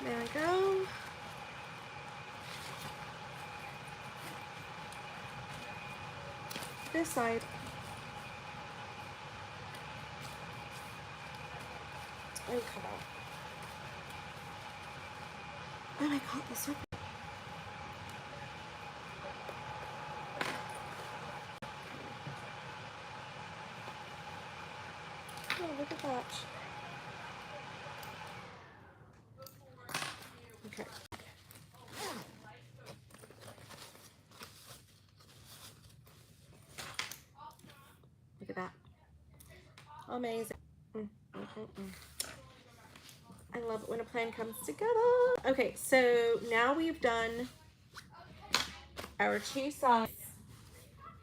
there we go. This side. Oh, come on. Oh my god, this one. Oh, look at that. Okay. Look at that. Amazing. I love it when a plan comes together. Okay, so now we've done our two sides,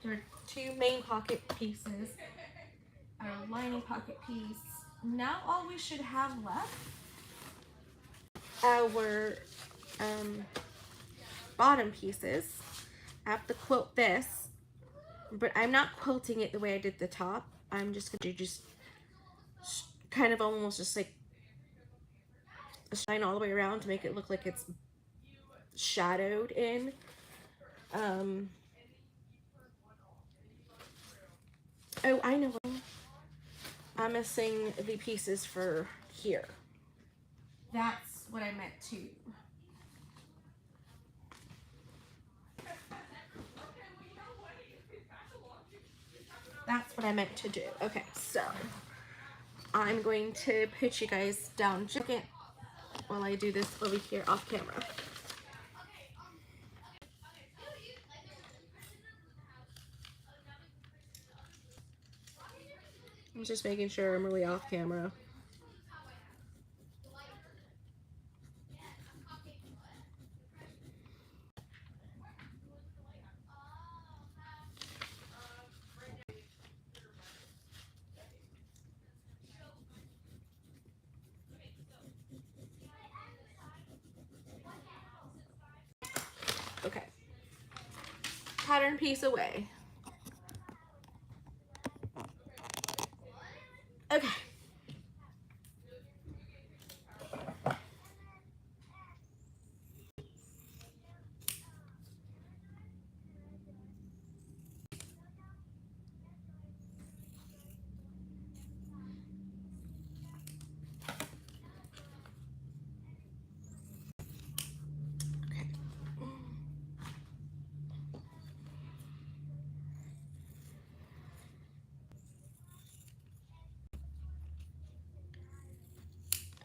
our two main pocket pieces, our lining pocket piece. Now all we should have left, our bottom pieces. I have to quilt this, but I'm not quilting it the way I did the top. I'm just gonna do kind of almost just like a shine all the way around to make it look like it's shadowed in. Oh, I know. I'm missing the pieces for here. That's what I meant to. That's what I meant to do. Okay, so I'm going to put you guys down just a second while I do this over here off camera. I'm just making sure I'm really off camera. Okay. Pattern piece away. Okay.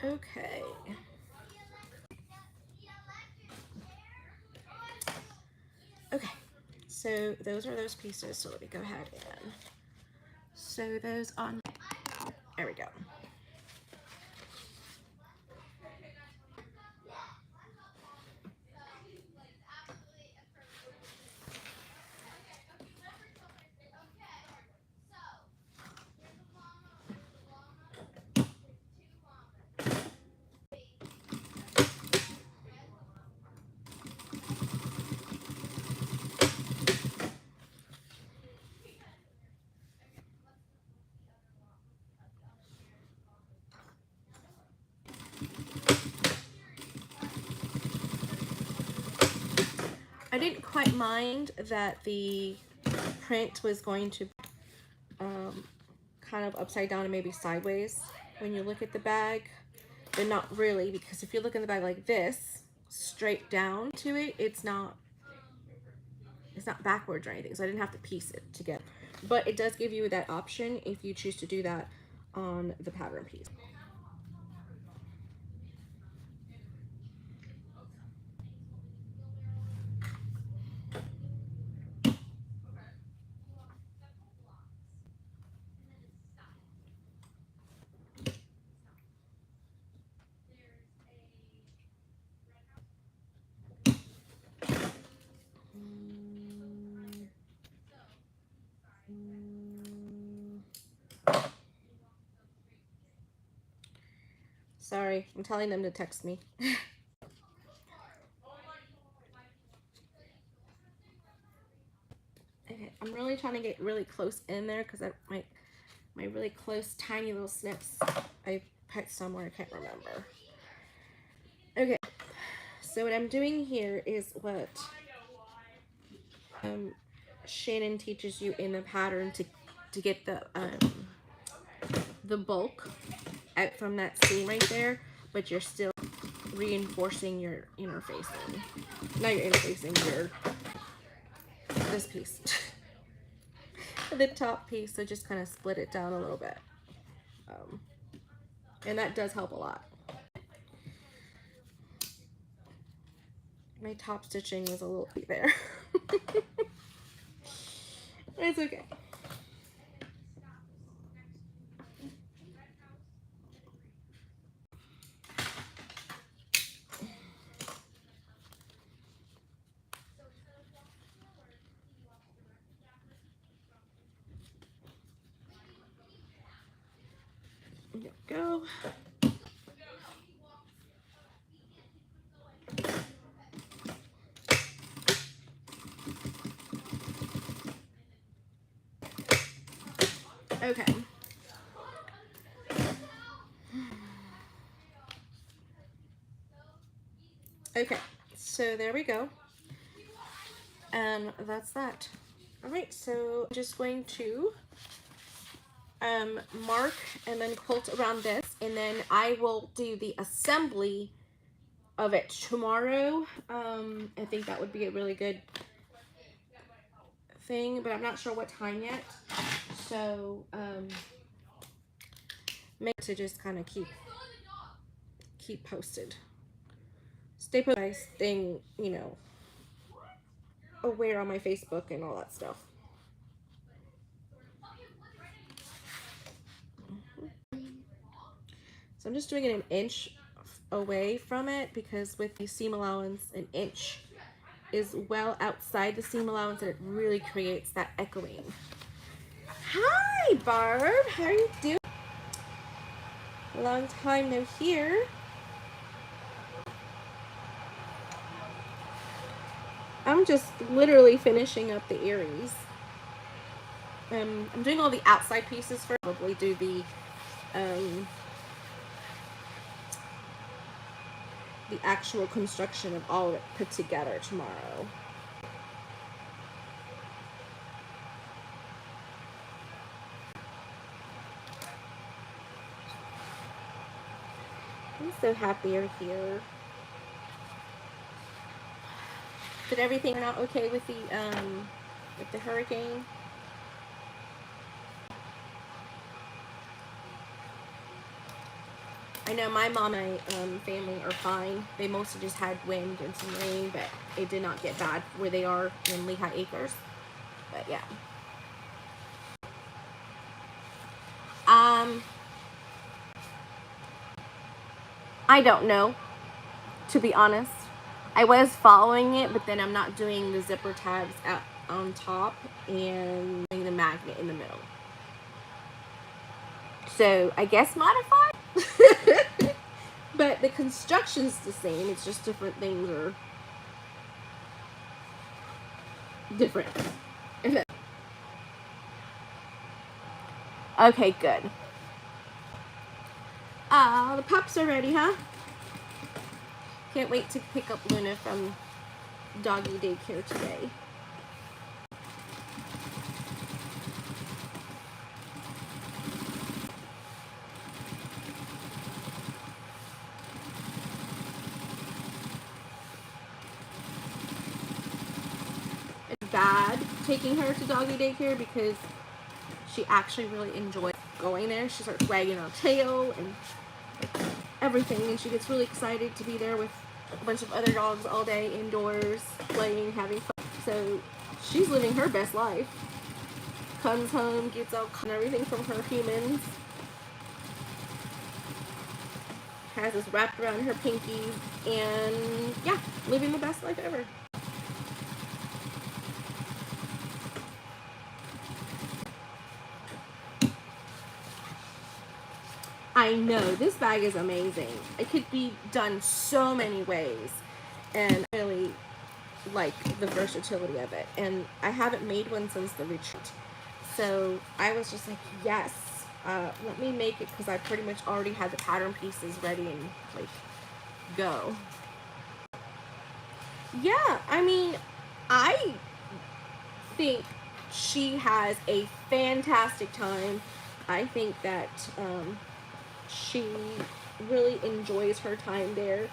Okay. Okay. So those are those pieces. So let me go ahead and sew those on. There we go. I didn't quite mind that the print was going to kind of upside down and maybe sideways when you look at the bag, but not really, because if you look in the bag like this, straight down to it, it's not backwards or anything, so I didn't have to piece it together. But it does give you that option if you choose to do that on the pattern piece. Sorry, I'm telling them to text me. Okay, I'm really trying to get really close in there because my really close tiny little snips I put somewhere, I can't remember. Okay, so what I'm doing here is what Shannon teaches you in the pattern to get the bulk out from that seam right there, but you're still reinforcing your interfacing. Not your interfacing, your this piece. The top piece, so just kind of split it down a little bit. And that does help a lot. My top stitching was a little bit there. It's okay. There we go. Okay. Okay, so there we go. And that's that. All right, so I'm just going to mark and then quilt around this, and then I will do the assembly of it tomorrow. I think that would be a really good thing, but I'm not sure what time yet. So make to just kind of keep posted. Stay posted by staying, you know, aware on my Facebook and all that stuff. So I'm just doing it an inch away from it, because with the seam allowance, an inch is well outside the seam allowance, and it really creates that echoing. Hi, Barb. How are you doing? Long time no hear. I'm just literally finishing up the earrings. I'm doing all the outside pieces first. Probably do the actual construction of all of it put together tomorrow. I'm so happy you're here. Did everything turn out okay with the hurricane? I know my mom and my family are fine. They mostly just had wind and some rain, but it did not get bad where they are in Lehigh Acres. But yeah. I don't know, to be honest. I was following it, but then I'm not doing the zipper tabs out on top and doing the magnet in the middle. So I guess modified. But the construction's the same. It's just different things are different. Okay, good. The pups are ready, huh? Can't wait to pick up Luna from doggy daycare today. It's bad taking her to doggy daycare because she actually really enjoys going there. She starts wagging her tail and everything, and she gets really excited to be there with a bunch of other dogs all day indoors, playing, having fun. So she's living her best life. Comes home, gets all and everything from her humans. Has this wrapped around her pinkies, and yeah, living the best life ever. I know, this bag is amazing. It could be done so many ways, and I really like the versatility of it. And I haven't made one since the retreat, so I was just like, yes, let me make it, because I pretty much already had the pattern pieces ready and like go. Yeah, I mean, I think she has a fantastic time. I think that she really enjoys her time there.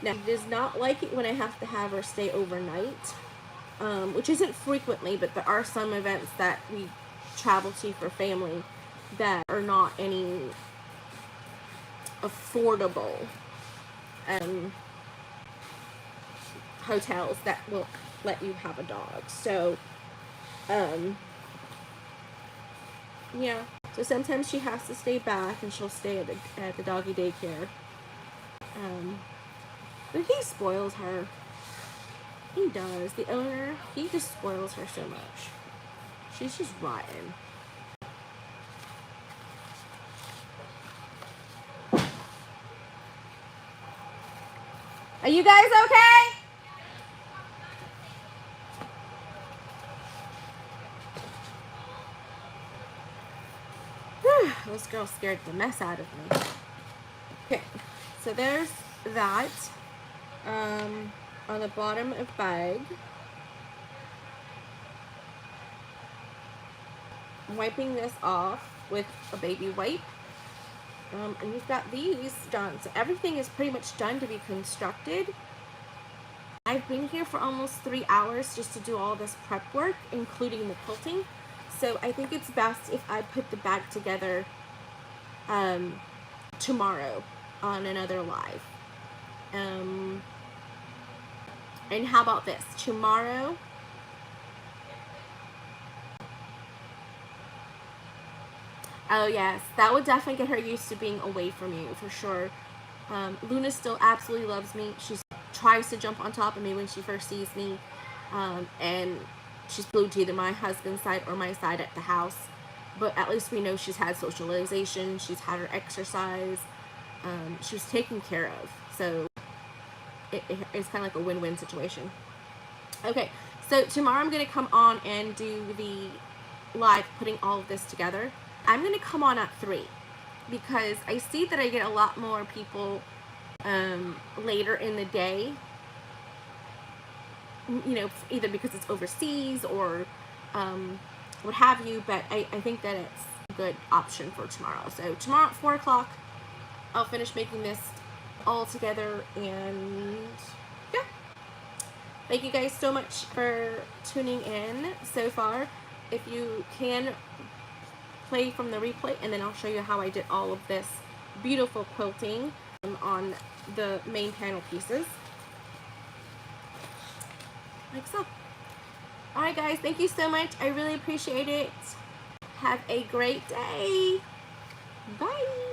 Now, she does not like it when I have to have her stay overnight, which isn't frequently, but there are some events that we travel to for family that are not any affordable hotels that will let you have a dog. So, yeah. So sometimes she has to stay back, and she'll stay at the doggy daycare. But he spoils her. He does. The owner, he just spoils her so much. She's just rotten. Are you guys okay? This girl scared the mess out of me. Okay, so there's that. On the bottom of bag. I'm wiping this off with a baby wipe. And we've got these done. So everything is pretty much done to be constructed. I've been here for almost 3 hours just to do all this prep work, including the quilting. So I think it's best if I put the bag together tomorrow on another live. And how about this? Tomorrow, oh yes, that would definitely get her used to being away from you, for sure. Luna still absolutely loves me. She tries to jump on top of me when she first sees me. And she's glued to either my husband's side or my side at the house. But at least we know she's had socialization. She's had her exercise. She's taken care of. So it's kind of like a win-win situation. Okay, so tomorrow I'm going to come on and do the live putting all of this together. I'm going to come on at 3 because I see that I get a lot more people later in the day, you know, either because it's overseas or what have you, but I think that it's a good option for tomorrow. So tomorrow at 4 o'clock, I'll finish making this all together, and yeah. Thank you guys so much for tuning in so far. If you can play from the replay, and then I'll show you how I did all of this beautiful quilting on the main panel pieces. Like so. Alright guys, thank you so much. I really appreciate it. Have a great day. Bye.